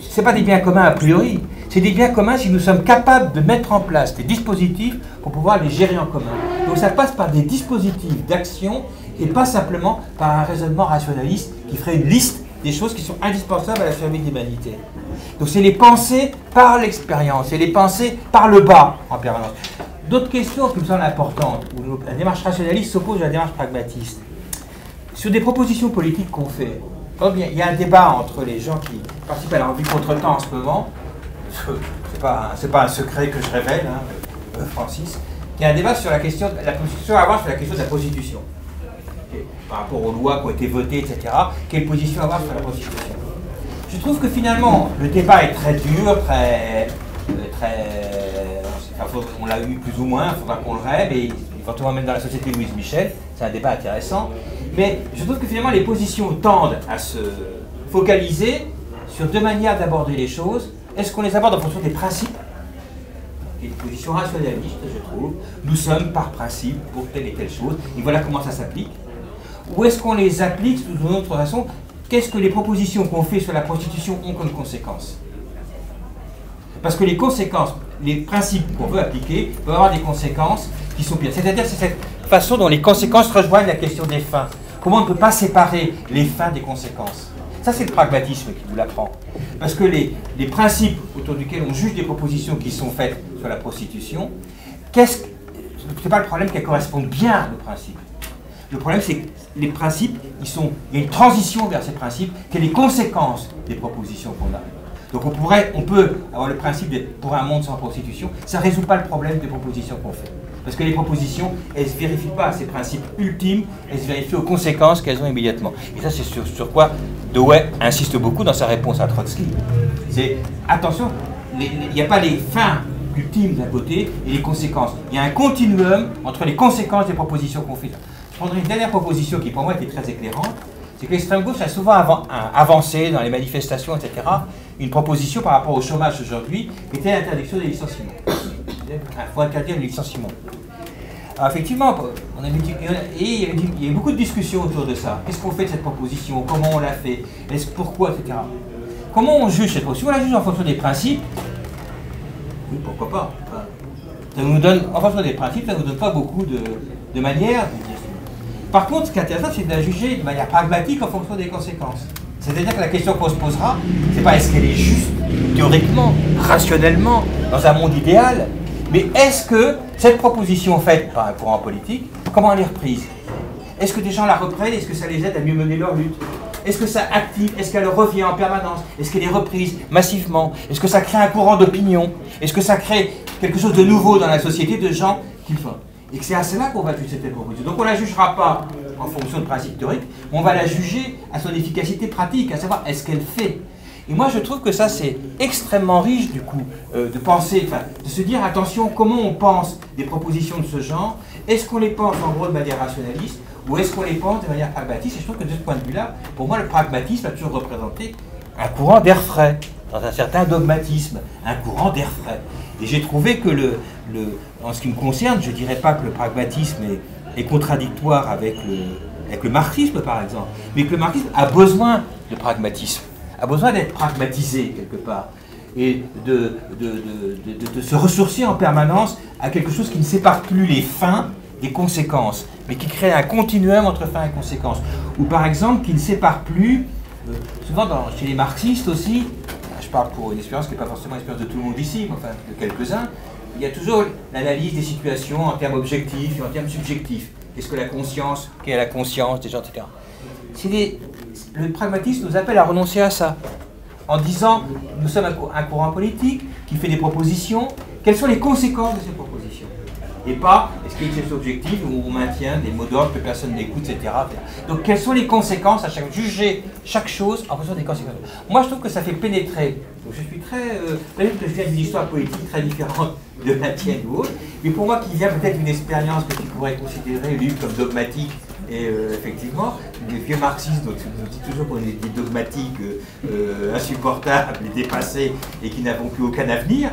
Speaker 4: Ce n'est pas des biens communs a priori. C'est des biens communs si nous sommes capables de mettre en place des dispositifs pour pouvoir les gérer en commun. Donc ça passe par des dispositifs d'action et pas simplement par un raisonnement rationaliste qui ferait une liste des choses qui sont indispensables à la survie de l'humanité. Donc c'est les pensées par l'expérience, c'est les pensées par le bas en permanence. D'autres questions qui me semblent importantes, où la démarche rationaliste s'oppose à la démarche pragmatiste. Sur des propositions politiques qu'on fait, il y a un débat entre les gens qui participent à la revue Contretemps en ce moment. C'est pas un secret que je révèle, hein, Francis. Il y a un débat sur la question, la position à avoir sur la question de la Constitution. Okay. Par rapport aux lois qui ont été votées, etc. Quelle position avoir sur la Constitution? je trouve que finalement, le débat est très dur, on l'a eu plus ou moins, il faudra qu'on le rêve, et éventuellement même dans la société Louise Michel, c'est un débat intéressant. Mais je trouve que finalement, les positions tendent à se focaliser sur deux manières d'aborder les choses. Est-ce qu'on les aborde en fonction des principes? Une position rationaliste, je trouve. Nous sommes par principe pour telle et telle chose, et voilà comment ça s'applique. Ou est-ce qu'on les applique sous une autre façon? Qu'est-ce que les propositions qu'on fait sur la prostitution ont comme conséquences? Parce que les conséquences, les principes qu'on veut appliquer peuvent avoir des conséquences qui sont pires. C'est-à-dire c'est cette façon dont les conséquences rejoignent la question des fins. Comment on ne peut pas séparer les fins des conséquences? Ça, c'est le pragmatisme qui vous l'apprend. Parce que les principes autour desquels on juge des propositions qui sont faites sur la prostitution, c'est pas le problème qu'elles correspondent bien aux principes. Le problème, c'est que les principes, il y a une transition vers ces principes, qui est les conséquences des propositions qu'on a. Donc on peut avoir le principe d'être pour un monde sans prostitution, ça ne résout pas le problème des propositions qu'on fait. Parce que les propositions, elles ne se vérifient pas à ces principes ultimes, elles se vérifient aux conséquences qu'elles ont immédiatement. Et ça, c'est sur quoi Dewey insiste beaucoup dans sa réponse à Trotsky. C'est, attention, il n'y a pas les fins ultimes d'un côté et les conséquences. Il y a un continuum entre les conséquences des propositions qu'on fait. Je prendrai une dernière proposition qui, pour moi, était très éclairante. C'est que l'extrême gauche a souvent avancé dans les manifestations, etc., une proposition par rapport au chômage aujourd'hui, qui était l'interdiction des licenciements. Il faut interdire les licenciements. Alors effectivement, il y a eu beaucoup de discussions autour de ça. Qu'est-ce qu'on fait de cette proposition? Comment on l'a fait? Pourquoi, etc. Comment on juge cette proposition? On la juge en fonction des principes. Oui, pourquoi pas. Ça nous donne, en fonction des principes, ça ne nous donne pas beaucoup de manières de dire. Par contre, ce qui est intéressant, c'est de la juger de manière pragmatique en fonction des conséquences. C'est-à-dire que la question qu'on se posera, c'est pas est-ce qu'elle est juste, théoriquement, rationnellement, dans un monde idéal, mais est-ce que cette proposition faite par un courant politique, comment elle est reprise? Est-ce que des gens la reprennent? Est-ce que ça les aide à mieux mener leur lutte? Est-ce que ça active? Est-ce qu'elle revient en permanence? Est-ce qu'elle est reprise massivement? Est-ce que ça crée un courant d'opinion? Est-ce que ça crée quelque chose de nouveau dans la société de gens qui le font? Et que c'est à cela qu'on va juger cette proposition. Donc on ne la jugera pas en fonction de principes théoriques, mais on va la juger à son efficacité pratique, à savoir est-ce qu'elle fait. Et moi je trouve que ça c'est extrêmement riche du coup, de penser, de se dire attention comment on pense des propositions de ce genre, est-ce qu'on les pense en gros de manière rationaliste, ou est-ce qu'on les pense de manière pragmatiste. Et je trouve que de ce point de vue-là, pour moi le pragmatisme a toujours représenté un courant d'air frais, dans un certain dogmatisme, un courant d'air frais. Et j'ai trouvé que en ce qui me concerne, je ne dirais pas que le pragmatisme est contradictoire avec le marxisme, par exemple, mais que le marxisme a besoin de pragmatisme, a besoin d'être pragmatisé quelque part, et de se ressourcer en permanence à quelque chose qui ne sépare plus les fins des conséquences, mais qui crée un continuum entre fins et conséquences, ou par exemple qui ne sépare plus, souvent chez les marxistes aussi, je parle pour une expérience qui n'est pas forcément l'expérience de tout le monde ici, mais enfin de quelques-uns, il y a toujours l'analyse des situations en termes objectifs et en termes subjectifs. Qu'est-ce que la conscience? Quelle est la conscience des gens, etc. Le pragmatisme nous appelle à renoncer à ça, en disant, nous sommes un courant politique qui fait des propositions, quelles sont les conséquences de ces propositions? Et pas, est-ce qu'il y a des objectifs où on maintient des mots d'ordre que personne n'écoute, etc. Donc quelles sont les conséquences à juger chaque chose en fonction des conséquences? Moi je trouve que ça fait pénétrer. Donc je suis très... peut-être que je viens d'une histoire politique très différente de la tienne ou autre, mais pour moi qui vient peut-être d'une expérience que tu pourrais considérer lue comme dogmatique, et effectivement, les vieux marxistes dont on dit toujours qu'on est des dogmatiques insupportables, dépassés et qui n'avons plus aucun avenir,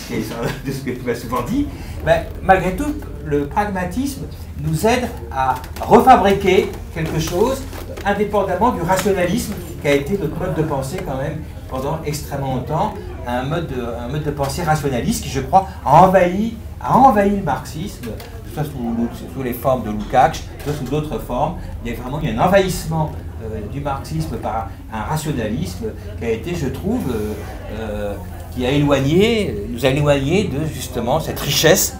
Speaker 4: de ce que tu m'as souvent dit, ben, malgré tout, le pragmatisme nous aide à refabriquer quelque chose indépendamment du rationalisme qui a été notre mode de pensée quand même pendant extrêmement longtemps, un mode de pensée rationaliste qui, je crois, a envahi le marxisme, soit sous les formes de Lukács, soit sous d'autres formes. Il y a vraiment eu un envahissement du marxisme par un rationalisme qui a été, je trouve, qui nous a éloigné de justement cette richesse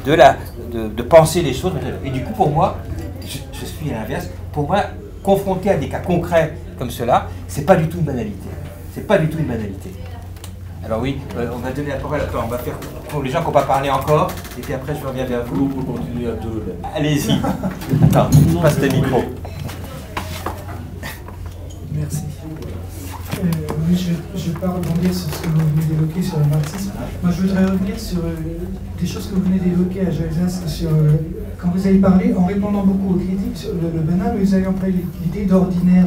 Speaker 4: de penser les choses. Et du coup, pour moi, je suis à l'inverse, pour moi, confronté à des cas concrets comme cela, c'est pas du tout une banalité. C'est pas du tout une banalité. Alors oui, on va donner la parole après, on va faire pour les gens qui n'ont pas parlé encore, et puis après je reviens vers vous.
Speaker 5: Pour continuer à deux.
Speaker 4: Allez-y. Attends, passe le micro.
Speaker 7: Merci. Oui, je ne vais pas rebondir sur ce que vous venez d'évoquer sur le marxisme. Moi, je voudrais revenir sur des choses que vous venez d'évoquer à Joël-Zask, sur quand vous avez parlé, en répondant beaucoup aux critiques sur le banal, vous avez employé l'idée d'ordinaire,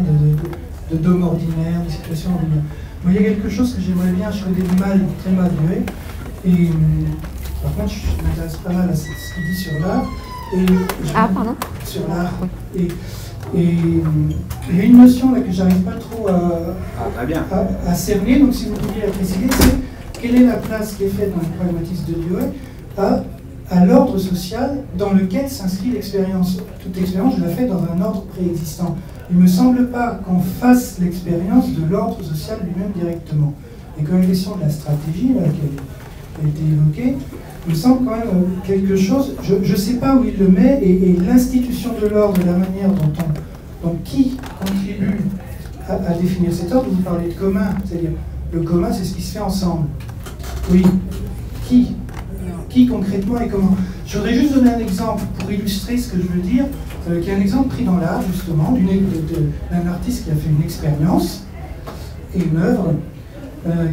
Speaker 7: d'homme ordinaire, de situation ordinaire. Moi, il y a quelque chose que j'aimerais bien, je connais du mal, très mal duré, et par contre, je m'intéresse pas mal à ce qu'il dit sur l'art.
Speaker 2: Pardon.
Speaker 7: Sur l'art. Et il y a une notion là que j'arrive pas trop à cerner, donc si vous pouviez la préciser, c'est quelle est la place qui est faite dans le pragmatisme de Dewey à l'ordre social dans lequel s'inscrit l'expérience. Toute expérience, je la fais dans un ordre préexistant. Il ne me semble pas qu'on fasse l'expérience de l'ordre social lui-même directement. Et que la question de la stratégie, là, qui a été évoquée, il me semble quand même quelque chose, je ne sais pas où il le met, et l'institution de l'ordre, la manière dont qui contribue à définir cet ordre, vous parlez de commun, c'est-à-dire le commun, c'est ce qui se fait ensemble. Oui, qui concrètement et comment. Je voudrais juste donner un exemple pour illustrer ce que je veux dire, qui est un exemple pris dans l'art, justement, d'un artiste qui a fait une expérience et une œuvre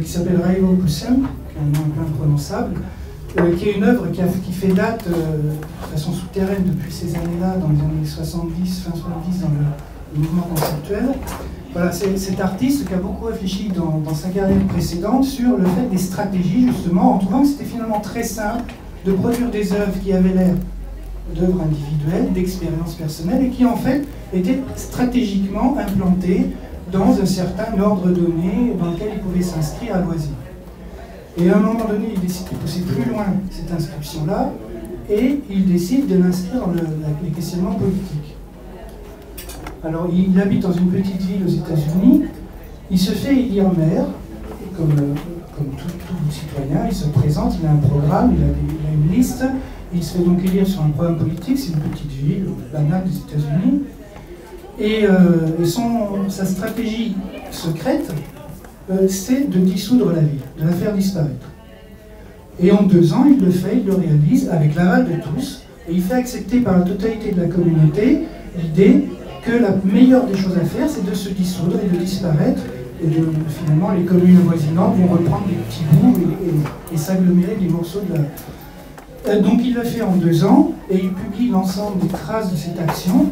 Speaker 7: qui s'appelle Raivo Kusem, qui est un nom imprononçable, qui est une œuvre qui fait date de façon souterraine depuis ces années-là, dans les années 70, fin 70, dans le mouvement conceptuel. Voilà, c'est cet artiste qui a beaucoup réfléchi dans sa carrière précédente sur le fait des stratégies, justement, en trouvant que c'était finalement très simple de produire des œuvres qui avaient l'air d'œuvres individuelles, d'expériences personnelles, et qui en fait étaient stratégiquement implantées dans un certain ordre donné dans lequel ils pouvaient s'inscrire à loisir. Et à un moment donné, il décide de pousser plus loin cette inscription-là, et il décide de l'inscrire dans les questionnements politiques. Alors, il habite dans une petite ville aux États-Unis, il se fait élire maire, comme tout citoyen, il se présente, il a un programme, il a une liste, il se fait donc élire sur un programme politique, c'est une petite ville banale des États-Unis, et sa stratégie secrète, c'est de dissoudre la ville, de la faire disparaître. Et en 2 ans, il le fait, il le réalise avec l'aval de tous, et il fait accepter par la totalité de la communauté l'idée que la meilleure des choses à faire, c'est de se dissoudre et de disparaître, et finalement les communes avoisinantes vont reprendre des petits bouts et s'agglomérer des morceaux de la... Donc il le fait en 2 ans, et il publie l'ensemble des traces de cette action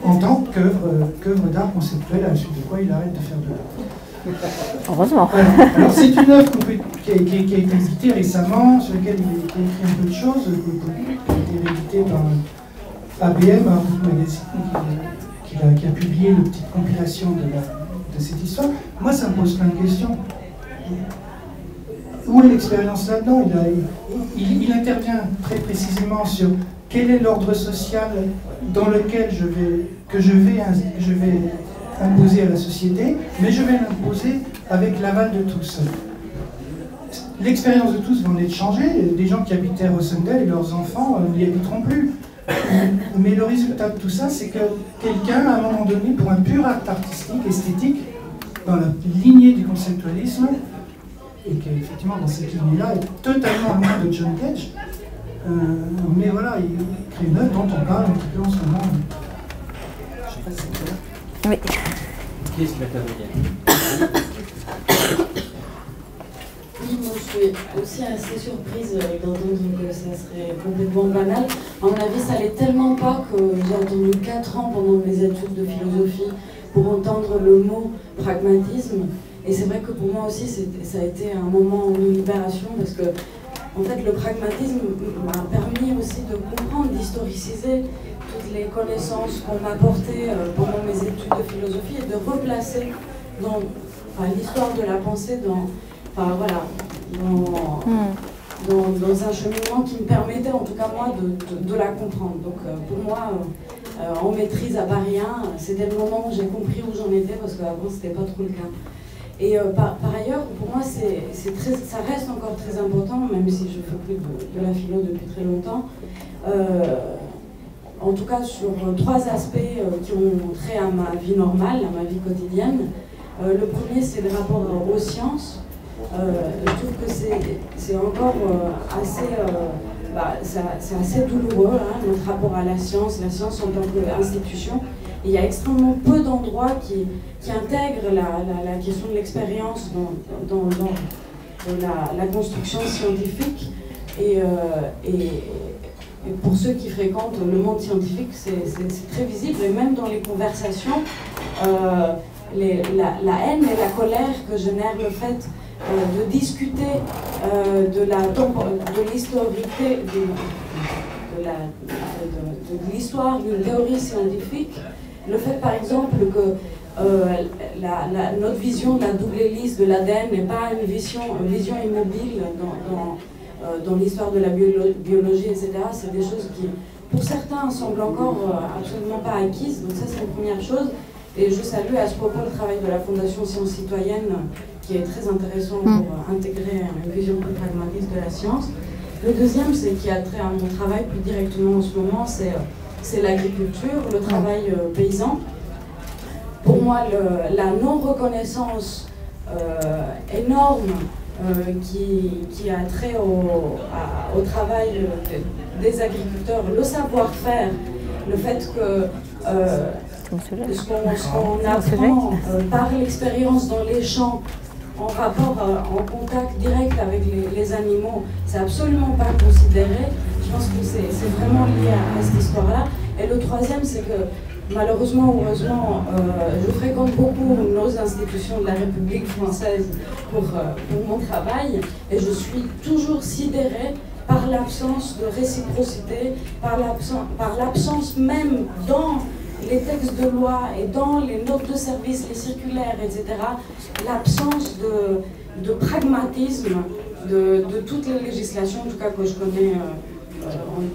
Speaker 7: en tant qu'œuvre d'art conceptuel, à la suite de quoi il arrête de faire de l'art.
Speaker 2: Heureusement.
Speaker 7: Alors c'est une œuvre qui a été éditée récemment, sur laquelle il a écrit un peu de choses, qui a été rééditée par ABM, un groupe magazine qui a publié une petite compilation de cette histoire. Moi, ça me pose plein de questions. Où est l'expérience là-dedans? Il intervient très précisément sur quel est l'ordre social dans lequel je vais imposer à la société, mais je vais l'imposer avec l'aval de tous. L'expérience de tous va en être changée. Des gens qui habitaient à Rossendale et leurs enfants n'y habiteront plus. Mais le résultat de tout ça, c'est que quelqu'un, à un moment donné, pour un pur acte artistique, esthétique, dans la lignée du conceptualisme, et qui effectivement dans cette lignée-là est totalement loin de John Cage, mais voilà, il crée une œuvre dont on parle un petit peu en ce moment. Je sais pas si c'est clair.
Speaker 2: Oui.
Speaker 4: Qui est-ce qui va intervenir?
Speaker 8: Oui, moi je suis aussi assez surprise d'entendre que ça serait complètement banal. À mon avis, ça l'est tellement pas que j'ai attendu 4 ans pendant mes études de philosophie pour entendre le mot pragmatisme. Et c'est vrai que pour moi aussi, ça a été un moment de libération parce que, en fait, le pragmatisme m'a permis aussi de comprendre, d'historiciser toutes les connaissances qu'on m'apportait pendant mes études de philosophie et de replacer dans l'histoire de la pensée dans un cheminement qui me permettait, en tout cas moi, de la comprendre. Donc pour moi, en maîtrise à Paris 1, c'était le moment où j'ai compris où j'en étais parce qu'avant c'était pas trop le cas. Et par ailleurs, pour moi, ça reste encore très important, même si je ne fais plus de la philo depuis très longtemps. En tout cas, sur 3 aspects qui ont trait à ma vie normale, à ma vie quotidienne. Le premier, c'est le rapport aux sciences. Je trouve que c'est encore c'est assez douloureux, hein, notre rapport à la science en tant qu'institution. Et il y a extrêmement peu d'endroits qui intègrent la question de l'expérience dans la construction scientifique. Et pour ceux qui fréquentent le monde scientifique, c'est très visible. Et même dans les conversations, la haine et la colère que génère le fait de discuter de l'historité, de l'histoire d'une théorie scientifique, le fait par exemple que notre vision de la double hélice de l'ADN n'est pas une vision immobile dans l'histoire de la biologie, etc. C'est des choses qui, pour certains, semblent encore absolument pas acquises. Donc ça, c'est une première chose. Et je salue à ce propos le travail de la Fondation Sciences Citoyennes, qui est très intéressant pour intégrer une vision plus pragmatique de la science. Le deuxième, c'est qui a trait à mon travail plus directement en ce moment, c'est l'agriculture, le travail paysan. Pour moi, la non-reconnaissance énorme qui a trait au travail des agriculteurs, le savoir-faire, le fait que ce qu'on apprend par l'expérience dans les champs, en rapport, en contact direct avec les animaux, c'est absolument pas considéré. Je pense que c'est vraiment lié à cette histoire-là. Et le troisième, c'est que malheureusement ou heureusement, je fréquente beaucoup nos institutions de la République française pour mon travail, et je suis toujours sidérée par l'absence de réciprocité, par l'absence même dans les textes de loi et dans les notes de service, les circulaires, etc., l'absence de pragmatisme de toutes les législations, en tout cas que je connais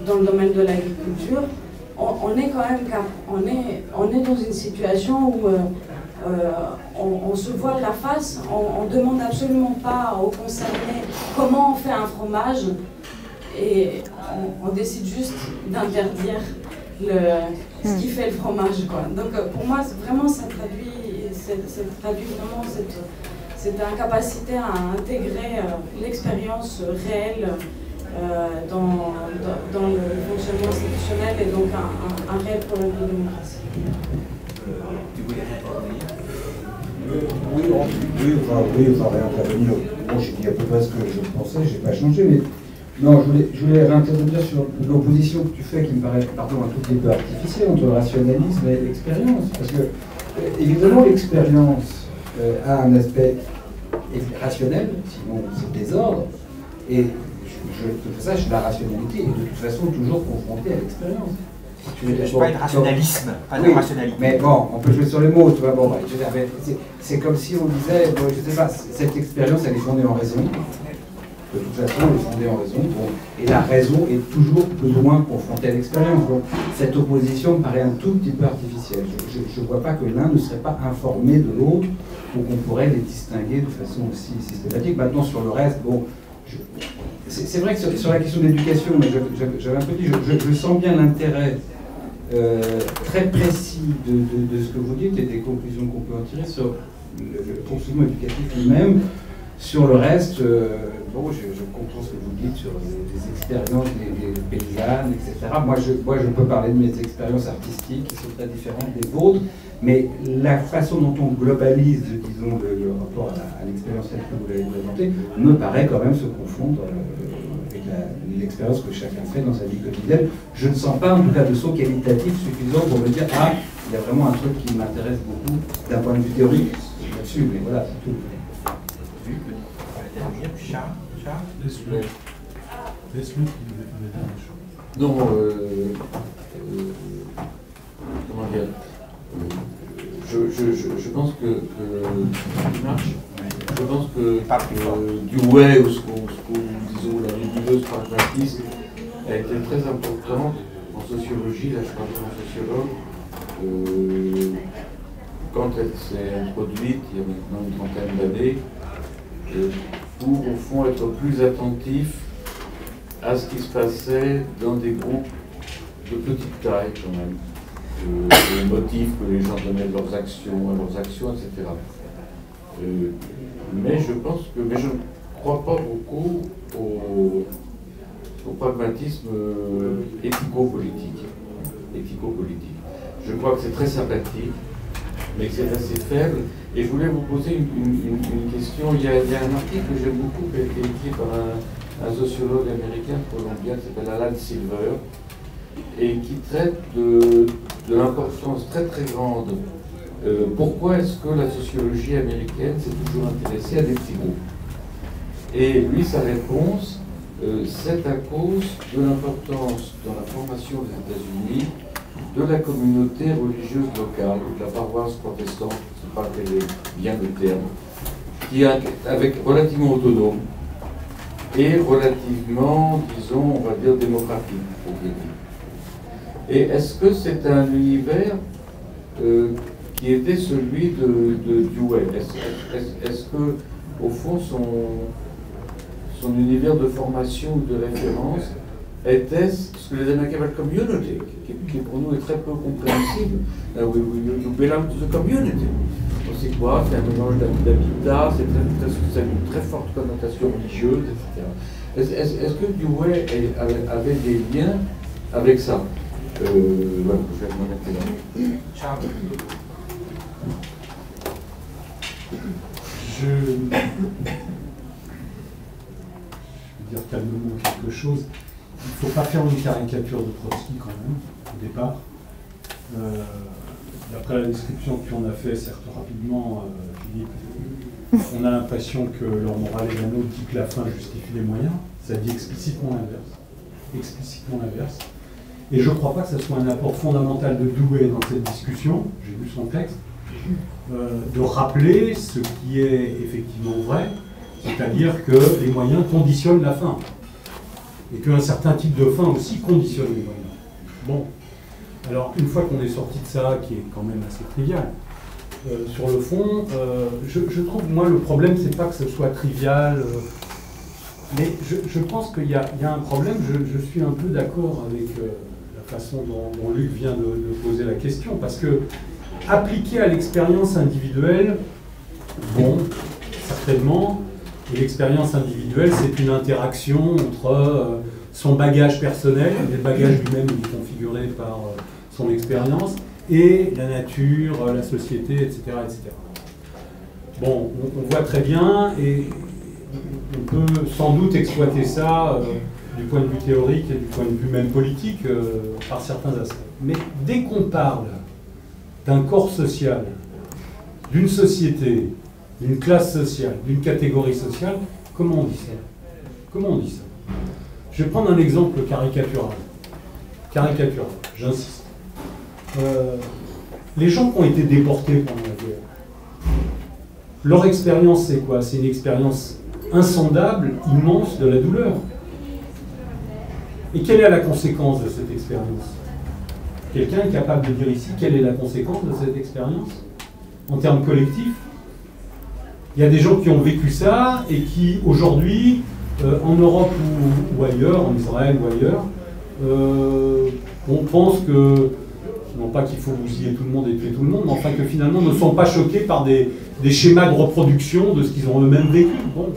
Speaker 8: dans le domaine de l'agriculture. On est quand même on est dans une situation où on se voile la face, on ne demande absolument pas aux concernés comment on fait un fromage, et on décide juste d'interdire ce qui fait le fromage, quoi. Donc pour moi, vraiment, ça traduit vraiment cette incapacité à intégrer l'expérience réelle dans le fonctionnement institutionnel, et donc un réel problème de démocratie.
Speaker 4: Tu voulais intervenir?
Speaker 1: Oui, on va réintervenir. Bon, j'ai dit à peu près ce que je pensais, j'ai pas changé, mais non, je voulais réintervenir sur l'opposition que tu fais, qui me paraît, pardon, un tout petit peu artificielle, entre rationalisme et expérience. Parce que, évidemment, l'expérience a un aspect rationnel, sinon c'est le désordre, et la rationalité est de toute façon toujours confrontée à l'expérience.
Speaker 4: Je parle de rationalisme, pas de rationalité.
Speaker 1: Mais bon, on peut jouer sur les mots, tu vois. Bon, c'est comme si on disait, bon, je sais pas, cette expérience, elle est fondée en raison. De toute façon, elle est fondée en raison. Bon, et la raison est toujours plus ou moins confrontée à l'expérience. Donc, cette opposition me paraît un tout petit peu artificielle. Je ne vois pas que l'un ne serait pas informé de l'autre, ou qu'on pourrait les distinguer de façon aussi systématique. Maintenant, sur le reste, bon, c'est vrai que sur la question de l'éducation, j'avais un peu dit, je sens bien l'intérêt très précis de ce que vous dites et des conclusions qu'on peut en tirer sur le fonctionnement éducatif lui-même. Sur le reste, bon, je comprends ce que vous dites sur les expériences des paysannes, etc. Moi, je peux parler de mes expériences artistiques qui sont très différentes des vôtres, mais la façon dont on globalise, disons, le rapport à l'expérience telle que vous l'avez présentée, me paraît quand même se confondre avec l'expérience que chacun fait dans sa vie quotidienne. Je ne sens pas, en tout cas, de saut qualitatif suffisant pour me dire « Ah, il y a vraiment un truc qui m'intéresse beaucoup d'un point de vue théorique là-dessus », mais voilà, c'est tout.
Speaker 5: Non, comment dire, je pense que je pense que Dewey, ou ce qu'on disons la nébuleuse pragmatisme, a été très important en sociologie. Là, je parle en sociologue, quand elle s'est introduite il y a maintenant une trentaine d'années, pour au fond être plus attentif à ce qui se passait dans des groupes de petite taille quand même, les motifs que les gens donnaient de leurs actions, etc. Mais je ne crois pas beaucoup au pragmatisme éthico-politique. je crois que c'est très sympathique, mais que c'est assez faible. Et je voulais vous poser une question. Il y a un article que j'aime beaucoup qui a été écrit par un sociologue américain colombien qui s'appelle Alan Silver, et qui traite de l'importance très très grande. Pourquoi est-ce que la sociologie américaine s'est toujours intéressée à des petits groupes? Et lui, sa réponse, c'est à cause de l'importance dans la formation des États-Unis de la communauté religieuse locale, ou de la paroisse protestante, je ne sais pas quel est bien le terme, qui est relativement autonome et relativement, disons, on va dire, démocratique, pour dire. Et est-ce que c'est un univers qui était celui de Dewey? Est-ce que, au fond, son univers de formation ou de référence était ce que les Américains appellent community, qui pour nous est très peu compréhensible. You belong to the community. C'est quoi? C'est un mélange d'habitat, c'est une très forte connotation religieuse, etc. Est-ce que Dewey avait des liens avec ça? Voilà, je vais m'arrêter là.
Speaker 4: Charles.
Speaker 9: Je vais dire calmement quelque chose. Il ne faut pas faire une caricature de Trotsky quand même, au départ. D'après la description que tu en as fait, certes rapidement, Philippe, on a l'impression que leur morale est la nôtre, dit que la fin justifie les moyens. Ça dit explicitement l'inverse. Explicitement l'inverse. Et je ne crois pas que ce soit un apport fondamental de Dewey dans cette discussion, j'ai lu son texte, de rappeler ce qui est effectivement vrai, c'est-à-dire que les moyens conditionnent la fin. Et qu'un certain type de fin aussi conditionne les moyens. Bon, alors une fois qu'on est sorti de ça, qui est quand même assez trivial, sur le fond, je trouve, moi, le problème, c'est pas que ce soit trivial, mais je pense qu'il y a un problème, je suis un peu d'accord avec la façon dont Luc vient de poser la question, parce que appliquer à l'expérience individuelle, bon, certainement, et l'expérience individuelle, c'est une interaction entre son bagage personnel, le bagage lui-même est configuré par son expérience, et la nature, la société, etc. etc. Bon, on voit très bien, et on peut sans doute exploiter ça du point de vue théorique et du point de vue même politique par certains aspects. Mais dès qu'on parle d'un corps social, d'une société, d'une classe sociale, d'une catégorie sociale, comment on dit ça? Comment on dit ça? Je vais prendre un exemple caricatural. Caricatural, j'insiste. Les gens qui ont été déportés pendant la guerre, leur expérience, c'est quoi? C'est une expérience insondable, immense de la douleur. Et quelle est la conséquence de cette expérience? Quelqu'un est capable de dire ici quelle est la conséquence de cette expérience en termes collectifs? Il y a des gens qui ont vécu ça et qui, aujourd'hui, en Europe ou ailleurs, en Israël ou ailleurs, on pense que, non pas qu'il faut bousiller tout le monde et tuer tout le monde, mais enfin que finalement ne sont pas choqués par des schémas de reproduction de ce qu'ils ont eux-mêmes vécu. Bon.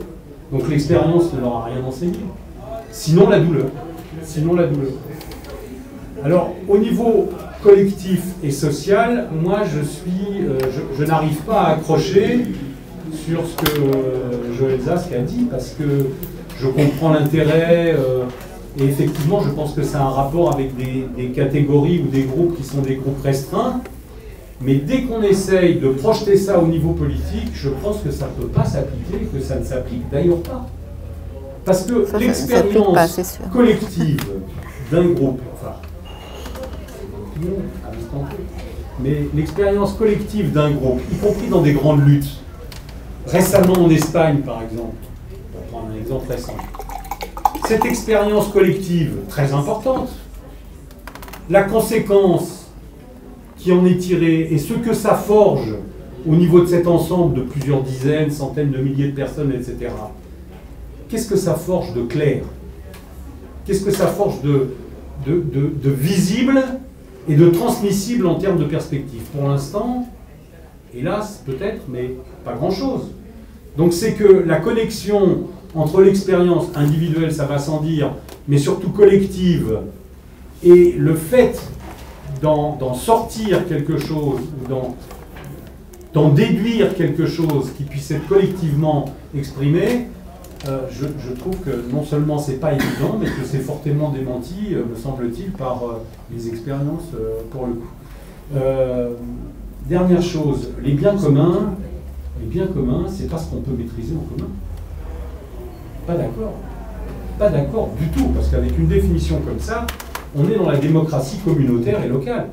Speaker 9: Donc l'expérience ne leur a rien enseigné. Sinon la douleur. Sinon la douleur. Alors, au niveau collectif et social, moi je n'arrive pas à accrocher sur ce que Joël Zask a dit, parce que je comprends l'intérêt, et effectivement je pense que ça a un rapport avec des catégories ou des groupes qui sont des groupes restreints, mais dès qu'on essaye de projeter ça au niveau politique, je pense que ça ne peut pas s'appliquer, que ça ne s'applique d'ailleurs pas. Parce que l'expérience collective d'un groupe, enfin, mais l'expérience collective d'un groupe, y compris dans des grandes luttes, récemment en Espagne par exemple, pour prendre un exemple récent, cette expérience collective très importante, la conséquence qui en est tirée et ce que ça forge au niveau de cet ensemble de plusieurs dizaines, centaines de milliers de personnes, etc. Qu'est-ce que ça forge de clair? Qu'est-ce que ça forge de visible et de transmissible en termes de perspective? Pour l'instant, hélas, peut-être, mais pas grand-chose. Donc c'est que la connexion entre l'expérience individuelle, ça va sans dire, mais surtout collective, et le fait d'en sortir quelque chose, ou d'en déduire quelque chose qui puisse être collectivement exprimé, je trouve que non seulement c'est pas évident, mais que c'est fortement démenti, me semble-t-il, par les expériences pour le coup. Dernière chose, les biens communs, c'est pas ce qu'on peut maîtriser en commun. Pas d'accord. Pas d'accord du tout, parce qu'avec une définition comme ça, on est dans la démocratie communautaire et locale.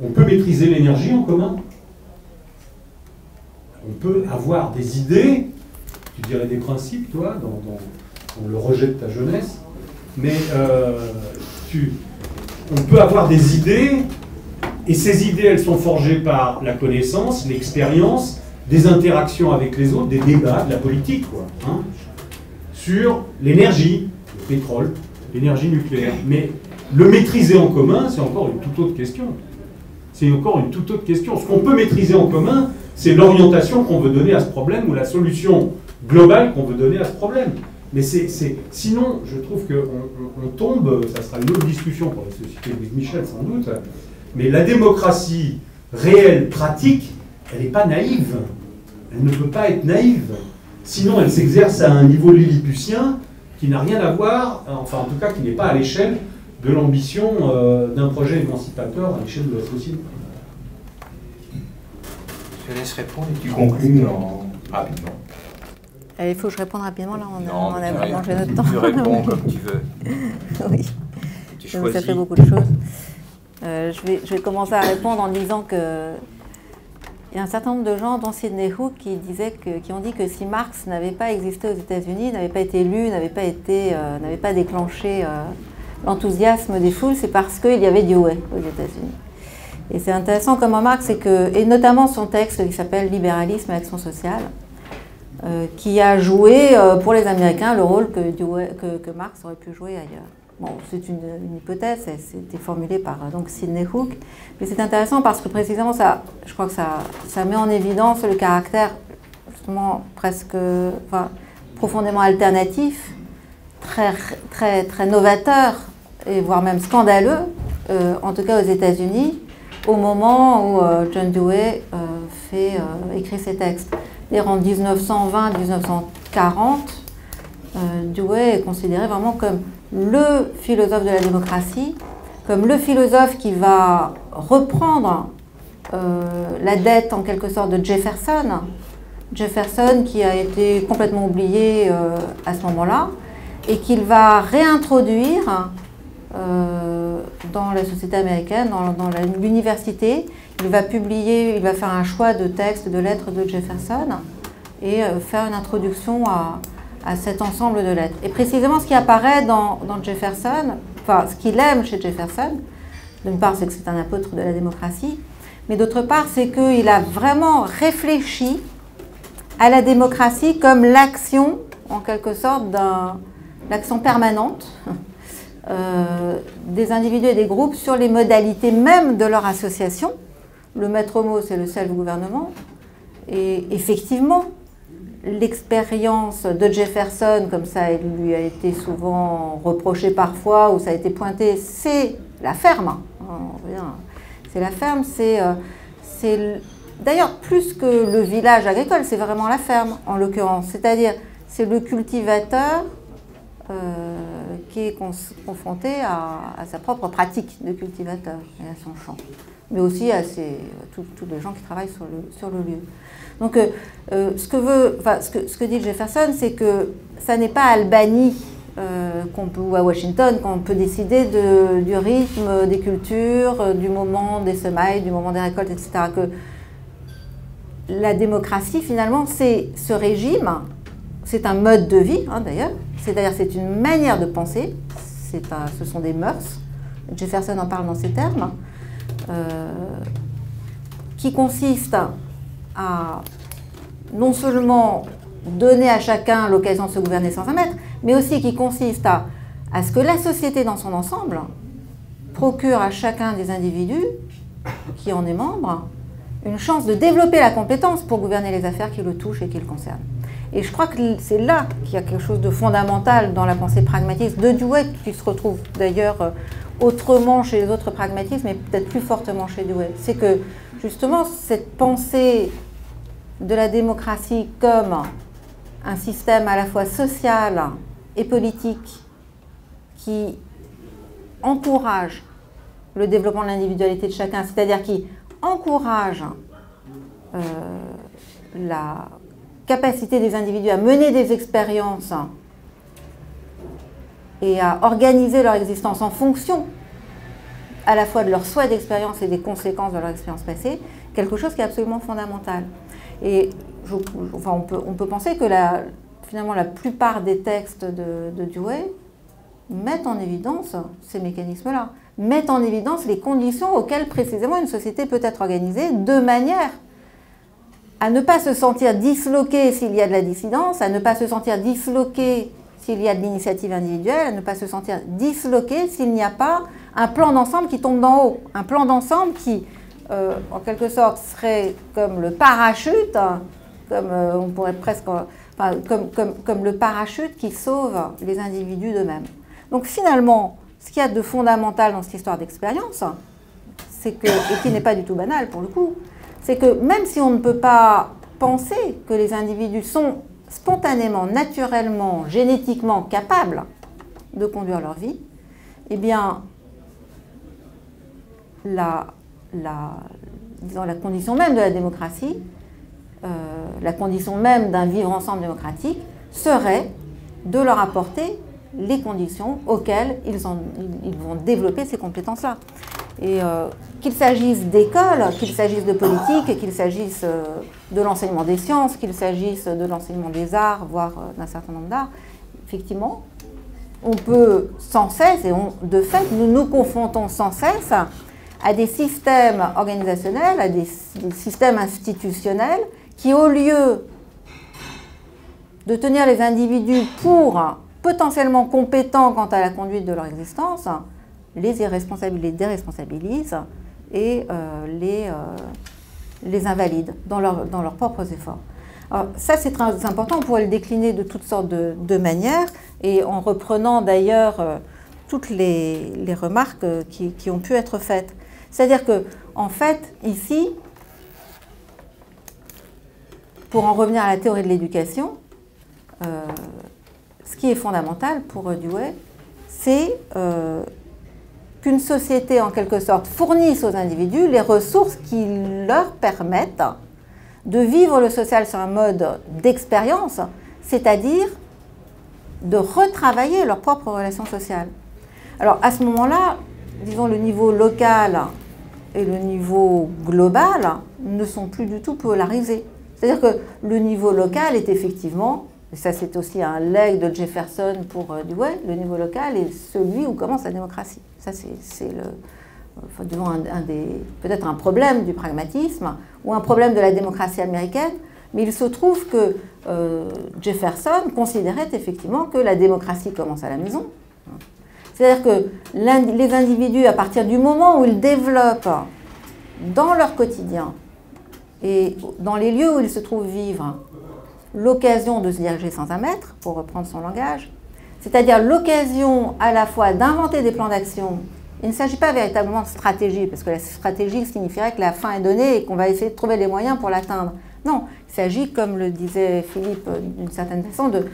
Speaker 9: On peut maîtriser l'énergie en commun. On peut avoir des idées, tu dirais des principes, toi, dans le rejet de ta jeunesse, mais on peut avoir des idées, et ces idées, elles sont forgées par la connaissance, l'expérience, des interactions avec les autres, des débats, de la politique, quoi, hein, sur l'énergie, le pétrole, l'énergie nucléaire. Mais le maîtriser en commun, c'est encore une toute autre question. C'est encore une toute autre question. Ce qu'on peut maîtriser en commun, c'est l'orientation qu'on veut donner à ce problème ou la solution globale qu'on veut donner à ce problème. Mais sinon, je trouve qu'on tombe, ça sera une autre discussion pour la société avec Michel sans doute, mais la démocratie réelle, pratique, elle n'est pas naïve. Elle ne peut pas être naïve. Sinon, elle s'exerce à un niveau lilliputien qui n'a rien à voir, enfin en tout cas qui n'est pas à l'échelle de l'ambition d'un projet émancipateur à l'échelle de la société.
Speaker 4: Je te laisse répondre et
Speaker 1: tu conclus rapidement.
Speaker 2: Il faut que je réponde rapidement, là on a
Speaker 4: rien.
Speaker 2: mangé notre temps.
Speaker 4: Tu réponds comme tu veux.
Speaker 2: Oui, donc, ça fait beaucoup de choses. Je vais commencer à répondre en disant que il y a un certain nombre de gens, dont Sidney Hook, qui ont dit que si Marx n'avait pas existé aux États-Unis, n'avait pas été lu, n'avait pas déclenché l'enthousiasme des foules, c'est parce qu'il y avait Dewey aux États-Unis. Et c'est intéressant comme remarque, c'est que, et notamment son texte qui s'appelle Libéralisme et action sociale, qui a joué pour les Américains le rôle que Marx aurait pu jouer ailleurs. Bon, c'est une hypothèse, c'était formulé par donc Sidney Hook, mais c'est intéressant parce que précisément je crois que ça met en évidence le caractère justement profondément alternatif, très novateur et voire même scandaleux, en tout cas aux États-Unis, au moment où John Dewey écrit ses textes. D'ailleurs, en 1920-1940, Dewey est considéré vraiment comme le philosophe de la démocratie, comme le philosophe qui va reprendre la dette en quelque sorte de Jefferson. Jefferson qui a été complètement oublié à ce moment-là et qu'il va réintroduire dans la société américaine, dans l'université. Il va faire un choix de textes, de lettres de Jefferson et faire une introduction à cet ensemble de lettres. Et précisément ce qui apparaît dans Jefferson, enfin ce qu'il aime chez Jefferson, d'une part c'est que c'est un apôtre de la démocratie, mais d'autre part c'est qu'il a vraiment réfléchi à la démocratie comme l'action, en quelque sorte, l'action permanente des individus et des groupes sur les modalités même de leur association. Le maître mot, c'est le self-gouvernement. Et effectivement, l'expérience de Jefferson, comme ça lui a été souvent reproché parfois, ou ça a été pointé, c'est la ferme. C'est la ferme, c'est d'ailleurs plus que le village agricole, c'est vraiment la ferme en l'occurrence. C'est-à-dire, c'est le cultivateur qui est confronté à sa propre pratique de cultivateur et à son champ, mais aussi à tous les gens qui travaillent sur le lieu. Donc, ce que dit Jefferson, c'est que ça n'est pas à Albany ou à Washington qu'on peut décider du rythme des cultures, du moment des semailles, du moment des récoltes, etc. Que la démocratie, finalement, c'est ce régime, c'est un mode de vie, hein, d'ailleurs, c'est une manière de penser, ce sont des mœurs, Jefferson en parle dans ces termes, qui consiste à non seulement donner à chacun l'occasion de se gouverner sans un maître, mais aussi qui consiste à ce que la société dans son ensemble procure à chacun des individus qui en est membre une chance de développer la compétence pour gouverner les affaires qui le touchent et qui le concernent. Et je crois que c'est là qu'il y a quelque chose de fondamental dans la pensée pragmatiste de Dewey, qui se retrouve d'ailleurs autrement chez les autres pragmatistes, mais peut-être plus fortement chez Dewey. C'est que justement cette pensée de la démocratie comme un système à la fois social et politique qui encourage le développement de l'individualité de chacun, c'est-à-dire qui encourage la capacité des individus à mener des expériences et à organiser leur existence en fonction à la fois de leurs souhaits d'expérience et des conséquences de leur expérience passée, quelque chose qui est absolument fondamental. Et on peut penser que finalement la plupart des textes de Dewey mettent en évidence ces mécanismes-là, mettent en évidence les conditions auxquelles précisément une société peut être organisée de manière à ne pas se sentir disloquée s'il y a de la dissidence, à ne pas se sentir disloquée s'il y a de l'initiative individuelle, à ne pas se sentir disloqué s'il n'y a pas un plan d'ensemble qui tombe d'en haut. Un plan d'ensemble qui, en quelque sorte, serait comme le parachute, comme on pourrait presque, comme le parachute qui sauve les individus d'eux-mêmes. Donc finalement, ce qu'il y a de fondamental dans cette histoire d'expérience, c'est que, et qui n'est pas du tout banal pour le coup, c'est que même si on ne peut pas penser que les individus sont spontanément, naturellement, génétiquement capables de conduire leur vie, eh bien, disons, la condition même de la démocratie, la condition même d'un vivre ensemble démocratique, serait de leur apporter les conditions auxquelles ils vont développer ces compétences-là. Et qu'il s'agisse d'école, qu'il s'agisse de politique, qu'il s'agisse de l'enseignement des sciences, qu'il s'agisse de l'enseignement des arts, voire d'un certain nombre d'arts, effectivement, on peut sans cesse, et de fait, nous nous confrontons sans cesse à des systèmes organisationnels, à des systèmes institutionnels qui, au lieu de tenir les individus pour potentiellement compétents quant à la conduite de leur existence, les irresponsabilisent, les déresponsabilisent et les invalident dans leurs propres efforts. Alors, ça, c'est très important, on pourrait le décliner de toutes sortes de manières, et en reprenant d'ailleurs toutes les remarques qui ont pu être faites. C'est-à-dire que, en fait, ici, pour en revenir à la théorie de l'éducation, ce qui est fondamental pour Dewey, c'est qu'une société, en quelque sorte, fournisse aux individus les ressources qui leur permettent de vivre le social sur un mode d'expérience, c'est-à-dire de retravailler leurs propres relations sociales. Alors, à ce moment-là, disons, le niveau local et le niveau global ne sont plus du tout polarisés. C'est-à-dire que le niveau local est effectivement, et ça c'est aussi un legs de Jefferson pour Dewey, le niveau local est celui où commence la démocratie. Ça c'est peut-être un problème du pragmatisme ou un problème de la démocratie américaine, mais il se trouve que Jefferson considérait effectivement que la démocratie commence à la maison. C'est-à-dire que les individus, à partir du moment où ils développent dans leur quotidien et dans les lieux où ils se trouvent vivre, l'occasion de se diriger sans un maître, pour reprendre son langage, c'est-à-dire l'occasion à la fois d'inventer des plans d'action. Il ne s'agit pas véritablement de stratégie, parce que la stratégie signifierait que la fin est donnée et qu'on va essayer de trouver les moyens pour l'atteindre. Non, il s'agit, comme le disait Philippe d'une certaine façon, de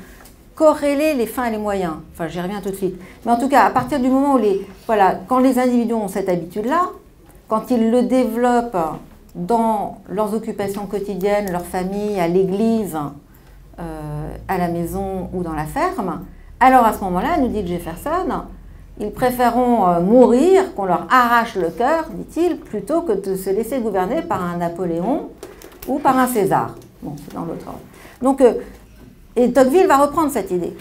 Speaker 2: corréler les fins et les moyens. Enfin, j'y reviens tout de suite. Mais en tout cas, à partir du moment où quand les individus ont cette habitude-là, quand ils le développent dans leurs occupations quotidiennes, leur famille, à l'église, à la maison ou dans la ferme, alors à ce moment-là, nous dit Jefferson, ils préféreront mourir, qu'on leur arrache le cœur, dit-il, plutôt que de se laisser gouverner par un Napoléon ou par un César. Bon, c'est dans l'autre ordre. Donc, et Tocqueville va reprendre cette idée.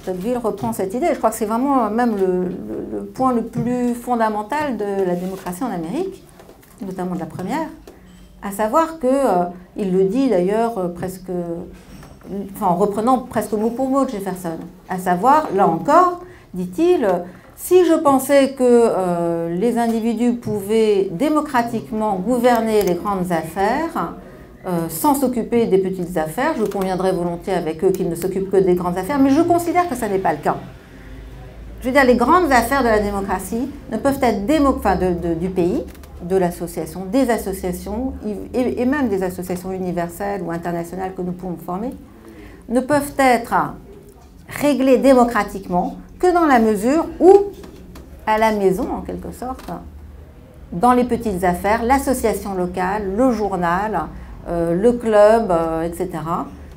Speaker 2: Tocqueville reprend cette idée, je crois que c'est vraiment même le point le plus fondamental de la démocratie en Amérique, notamment de la première, à savoir qu'il le dit d'ailleurs presque, enfin en reprenant presque mot pour mot de Jefferson, à savoir, là encore, dit-il, si je pensais que les individus pouvaient démocratiquement gouverner les grandes affaires, sans s'occuper des petites affaires, je conviendrais volontiers avec eux qu'ils ne s'occupent que des grandes affaires, mais je considère que ça n'est pas le cas. je veux dire, les grandes affaires de la démocratie ne peuvent être du pays, de l'association, des associations, et même des associations universelles ou internationales que nous pouvons former, ne peuvent être réglées démocratiquement que dans la mesure où, à la maison en quelque sorte, dans les petites affaires, l'association locale, le journal, le club, etc.,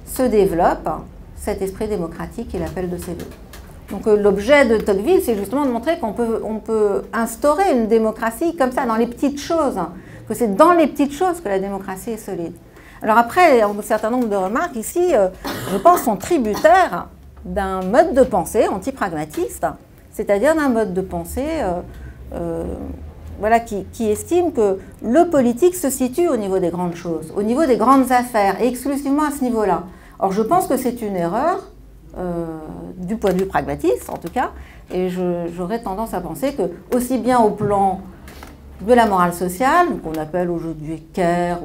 Speaker 2: se développe cet esprit démocratique et l'appel de ses voeux. Donc l'objet de Tocqueville, c'est justement de montrer qu'on peut instaurer une démocratie comme ça, dans les petites choses, que c'est dans les petites choses que la démocratie est solide. Alors après, un certain nombre de remarques ici, je pense, sont tributaires d'un mode de pensée anti-pragmatiste, c'est-à-dire d'un mode de pensée voilà, qui estime que le politique se situe au niveau des grandes choses, au niveau des grandes affaires, et exclusivement à ce niveau-là. Or, je pense que c'est une erreur, du point de vue pragmatiste en tout cas, et j'aurais tendance à penser que, aussi bien au plan de la morale sociale, qu'on appelle aujourd'hui CARE,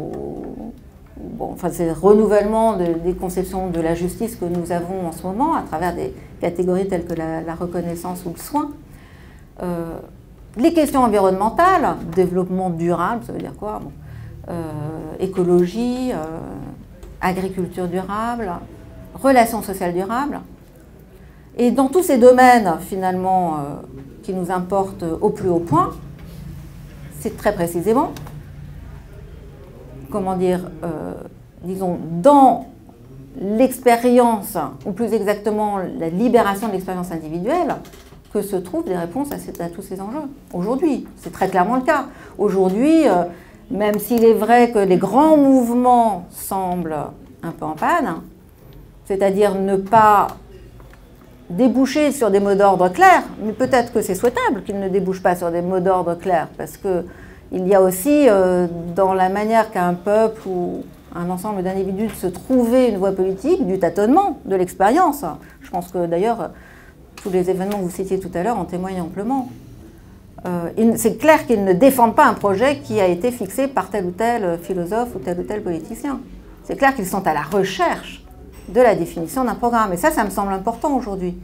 Speaker 2: enfin, c'est le renouvellement des conceptions de la justice que nous avons en ce moment, à travers des catégories telles que la reconnaissance ou le soin, les questions environnementales, développement durable, ça veut dire quoi, écologie, agriculture durable, relations sociales durables. Et dans tous ces domaines, finalement, qui nous importent au plus haut point, c'est très précisément, comment dire, disons, dans l'expérience, ou plus exactement la libération de l'expérience individuelle, que se trouvent des réponses à tous ces enjeux. Aujourd'hui, c'est très clairement le cas. Aujourd'hui, même s'il est vrai que les grands mouvements semblent un peu en panne, c'est-à-dire ne pas déboucher sur des mots d'ordre clairs, mais peut-être que c'est souhaitable qu'ils ne débouchent pas sur des mots d'ordre clairs, parce qu'il y a aussi, dans la manière qu'a un peuple ou un ensemble d'individus de se trouver une voie politique, du tâtonnement, de l'expérience. Je pense que d'ailleurs, tous les événements que vous citiez tout à l'heure en témoignent amplement. C'est clair qu'ils ne défendent pas un projet qui a été fixé par tel ou tel philosophe ou tel politicien. C'est clair qu'ils sont à la recherche de la définition d'un programme. Et ça me semble important aujourd'hui.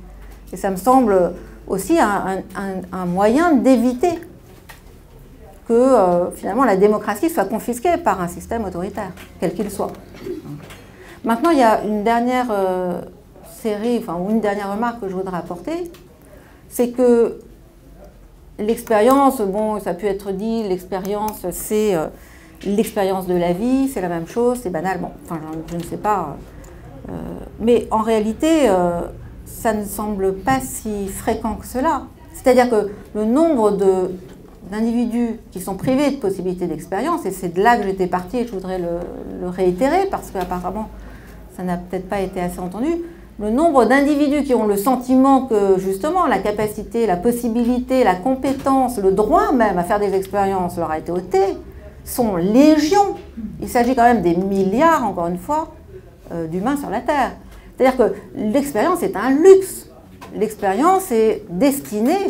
Speaker 2: Et ça me semble aussi un moyen d'éviter que finalement la démocratie soit confisquée par un système autoritaire, quel qu'il soit. Maintenant, il y a une dernière une dernière remarque que je voudrais apporter, c'est que l'expérience, bon, ça a pu être dit, l'expérience, c'est l'expérience de la vie, c'est la même chose, c'est banal, bon, enfin, je ne sais pas. Mais en réalité, ça ne semble pas si fréquent que cela. C'est-à-dire que le nombre d'individus qui sont privés de possibilités d'expérience, et c'est de là que j'étais partie, et je voudrais le réitérer, parce qu'apparemment, ça n'a peut-être pas été assez entendu, le nombre d'individus qui ont le sentiment que, justement, la capacité, la possibilité, la compétence, le droit même à faire des expériences leur a été ôté, sont légion. Il s'agit quand même des milliards, encore une fois, d'humains sur la Terre. C'est-à-dire que l'expérience est un luxe. L'expérience est destinée,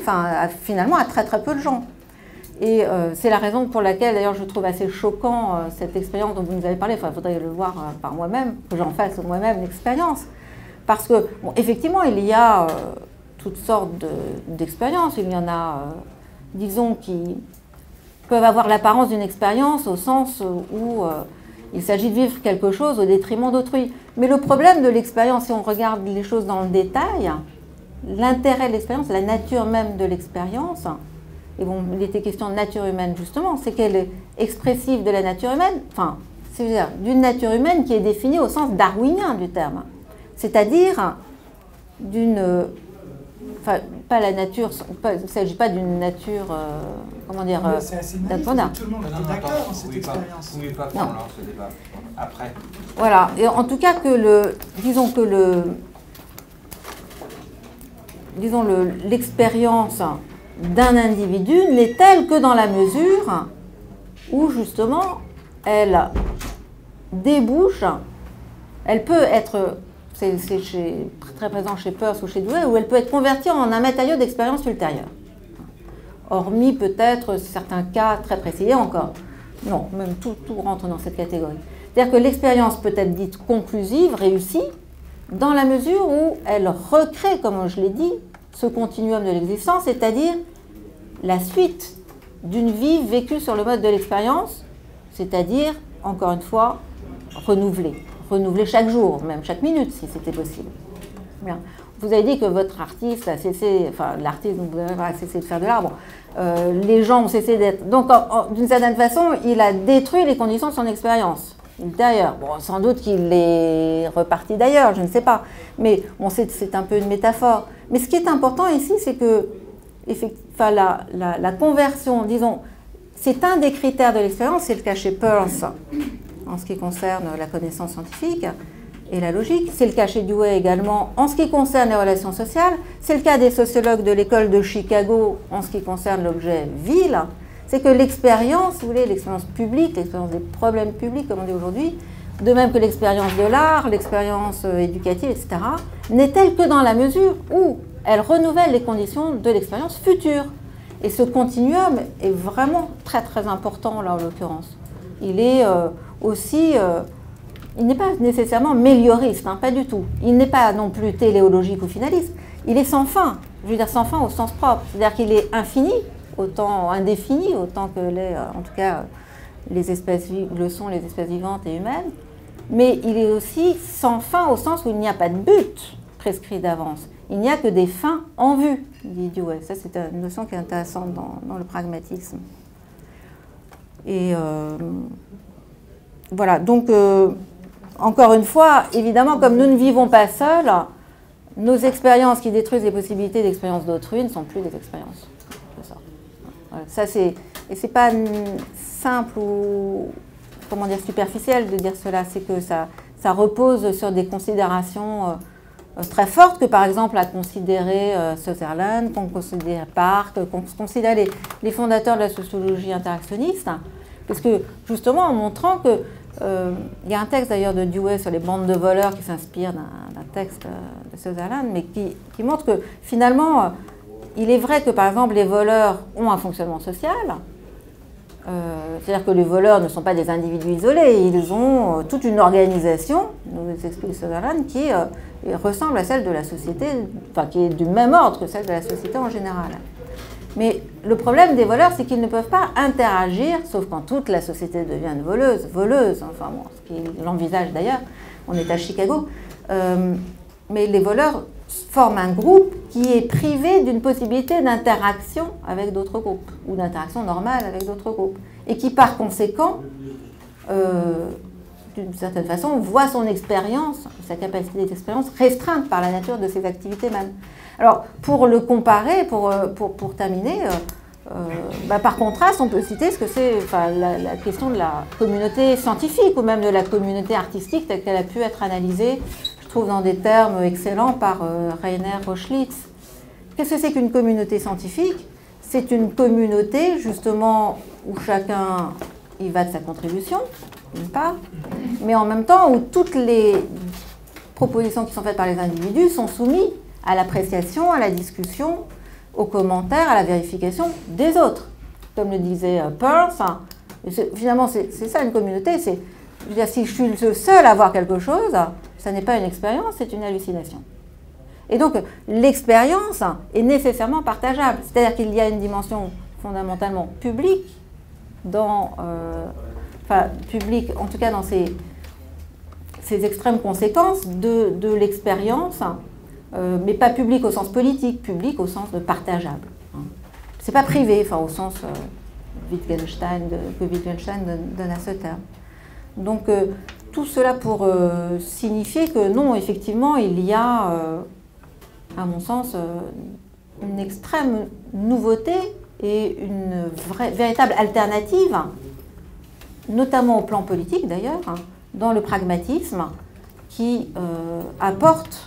Speaker 2: finalement, à très très peu de gens. Et c'est la raison pour laquelle, d'ailleurs, je trouve assez choquant cette expérience dont vous nous avez parlé. Enfin, il faudrait le voir par moi-même, que j'en fasse moi-même l'expérience. Parce que, bon, effectivement, il y a toutes sortes d'expériences. Il y en a, disons, qui peuvent avoir l'apparence d'une expérience au sens où il s'agit de vivre quelque chose au détriment d'autrui. Mais le problème de l'expérience, si on regarde les choses dans le détail, l'intérêt de l'expérience, la nature même de l'expérience, et bon, il était question de nature humaine justement, c'est qu'elle est expressive de la nature humaine, enfin, c'est-à-dire d'une nature humaine qui est définie au sens darwinien du terme. C'est-à-dire d'une... Enfin, pas la nature... il ne s'agit pas d'une nature... comment dire...
Speaker 7: C'est assez naïf, tout le monde était d'accord dans cette expérience.
Speaker 4: Vous ne pouvez pas prendre ce débat après.
Speaker 2: Voilà. Et en tout cas, l'expérience d'un individu n'est telle que dans la mesure où, justement, elle débouche... Elle peut être... C'est très présent chez Peirce ou chez Dewey, où elle peut être convertie en un matériau d'expérience ultérieure. Hormis peut-être certains cas très précis, encore. Non, même tout rentre dans cette catégorie. C'est-à-dire que l'expérience peut être dite conclusive, réussie, dans la mesure où elle recrée, comme je l'ai dit, ce continuum de l'existence, c'est-à-dire la suite d'une vie vécue sur le mode de l'expérience, c'est-à-dire, encore une fois, renouvelée chaque jour, même chaque minute, si c'était possible. Bien. Vous avez dit que votre artiste a cessé, enfin l'artiste a cessé de faire de l'art, bon, les gens ont cessé d'être... Donc, d'une certaine façon, il a détruit les conditions de son expérience ultérieure. Bon, sans doute qu'il est reparti d'ailleurs, je ne sais pas. Mais bon, c'est un peu une métaphore. Mais ce qui est important ici, c'est que enfin, la conversion, disons, c'est un des critères de l'expérience, c'est le cas chez Peirce, en ce qui concerne la connaissance scientifique et la logique. C'est le cas chez Dewey également en ce qui concerne les relations sociales. C'est le cas des sociologues de l'école de Chicago en ce qui concerne l'objet ville. C'est que l'expérience, vous voulez, l'expérience publique, l'expérience des problèmes publics, comme on dit aujourd'hui, de même que l'expérience de l'art, l'expérience éducative, etc., n'est-elle que dans la mesure où elle renouvelle les conditions de l'expérience future. Et ce continuum est vraiment très très important là en l'occurrence. Il est aussi... il n'est pas nécessairement mélioriste, hein, pas du tout. Il n'est pas non plus téléologique ou finaliste. Il est sans fin, je veux dire sans fin au sens propre. C'est-à-dire qu'il est infini, autant indéfini, autant que les, en tout cas, les espèces le sont les espèces vivantes et humaines. Mais il est aussi sans fin au sens où il n'y a pas de but prescrit d'avance. Il n'y a que des fins en vue, dit Dewey. Ça, c'est une notion qui est intéressante dans le pragmatisme. Et voilà, donc... encore une fois, évidemment, comme nous ne vivons pas seuls, nos expériences qui détruisent les possibilités d'expérience d'autrui ne sont plus des expériences. C'est ça. Voilà, ça c'est, et c'est pas simple ou, comment dire, superficiel de dire cela, c'est que ça repose sur des considérations très fortes que, par exemple, à considérer Sutherland, qu'on considère Park, qu'on considère les fondateurs de la sociologie interactionniste, parce que, justement, en montrant que il y a un texte d'ailleurs de Dewey sur les bandes de voleurs qui s'inspire d'un texte de Sutherland, mais qui montre que finalement, il est vrai que par exemple les voleurs ont un fonctionnement social, c'est-à-dire que les voleurs ne sont pas des individus isolés, ils ont toute une organisation, nous explique Sutherland, qui ressemble à celle de la société, enfin qui est du même ordre que celle de la société en général. Mais le problème des voleurs, c'est qu'ils ne peuvent pas interagir, sauf quand toute la société devient une voleuse, enfin bon, ce qu'il envisage d'ailleurs, on est à Chicago, mais les voleurs forment un groupe qui est privé d'une possibilité d'interaction avec d'autres groupes, ou d'interaction normale avec d'autres groupes, et qui par conséquent, d'une certaine façon, voit son expérience, sa capacité d'expérience restreinte par la nature de ses activités même. Alors, pour le comparer, pour terminer, par contraste, on peut citer ce que c'est la question de la communauté scientifique ou même de la communauté artistique telle qu'elle a pu être analysée, je trouve, dans des termes excellents par Rainer Rochlitz. Qu'est-ce que c'est qu'une communauté scientifique? C'est une communauté, justement, où chacun y va de sa contribution, d'une part, mais en même temps où toutes les propositions qui sont faites par les individus sont soumises à l'appréciation, à la discussion, aux commentaires, à la vérification des autres. Comme le disait Peirce, finalement c'est ça une communauté, c'est, je veux dire, si je suis le seul à voir quelque chose, ça n'est pas une expérience, c'est une hallucination. Et donc l'expérience est nécessairement partageable, c'est-à-dire qu'il y a une dimension fondamentalement publique, publique en tout cas dans ses extrêmes conséquences de l'expérience, mais pas public au sens politique, public au sens de partageable. C'est pas privé, enfin au sens que Wittgenstein donne à ce terme. Donc tout cela pour signifier que non, effectivement, il y a, à mon sens, une extrême nouveauté et une véritable alternative, notamment au plan politique d'ailleurs, dans le pragmatisme, qui apporte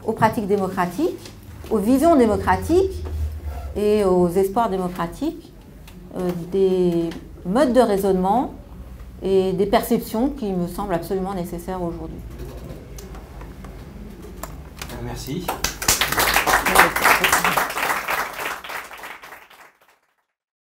Speaker 2: aux pratiques démocratiques, aux visions démocratiques et aux espoirs démocratiques des modes de raisonnement et des perceptions qui me semblent absolument nécessaires aujourd'hui.
Speaker 4: Merci.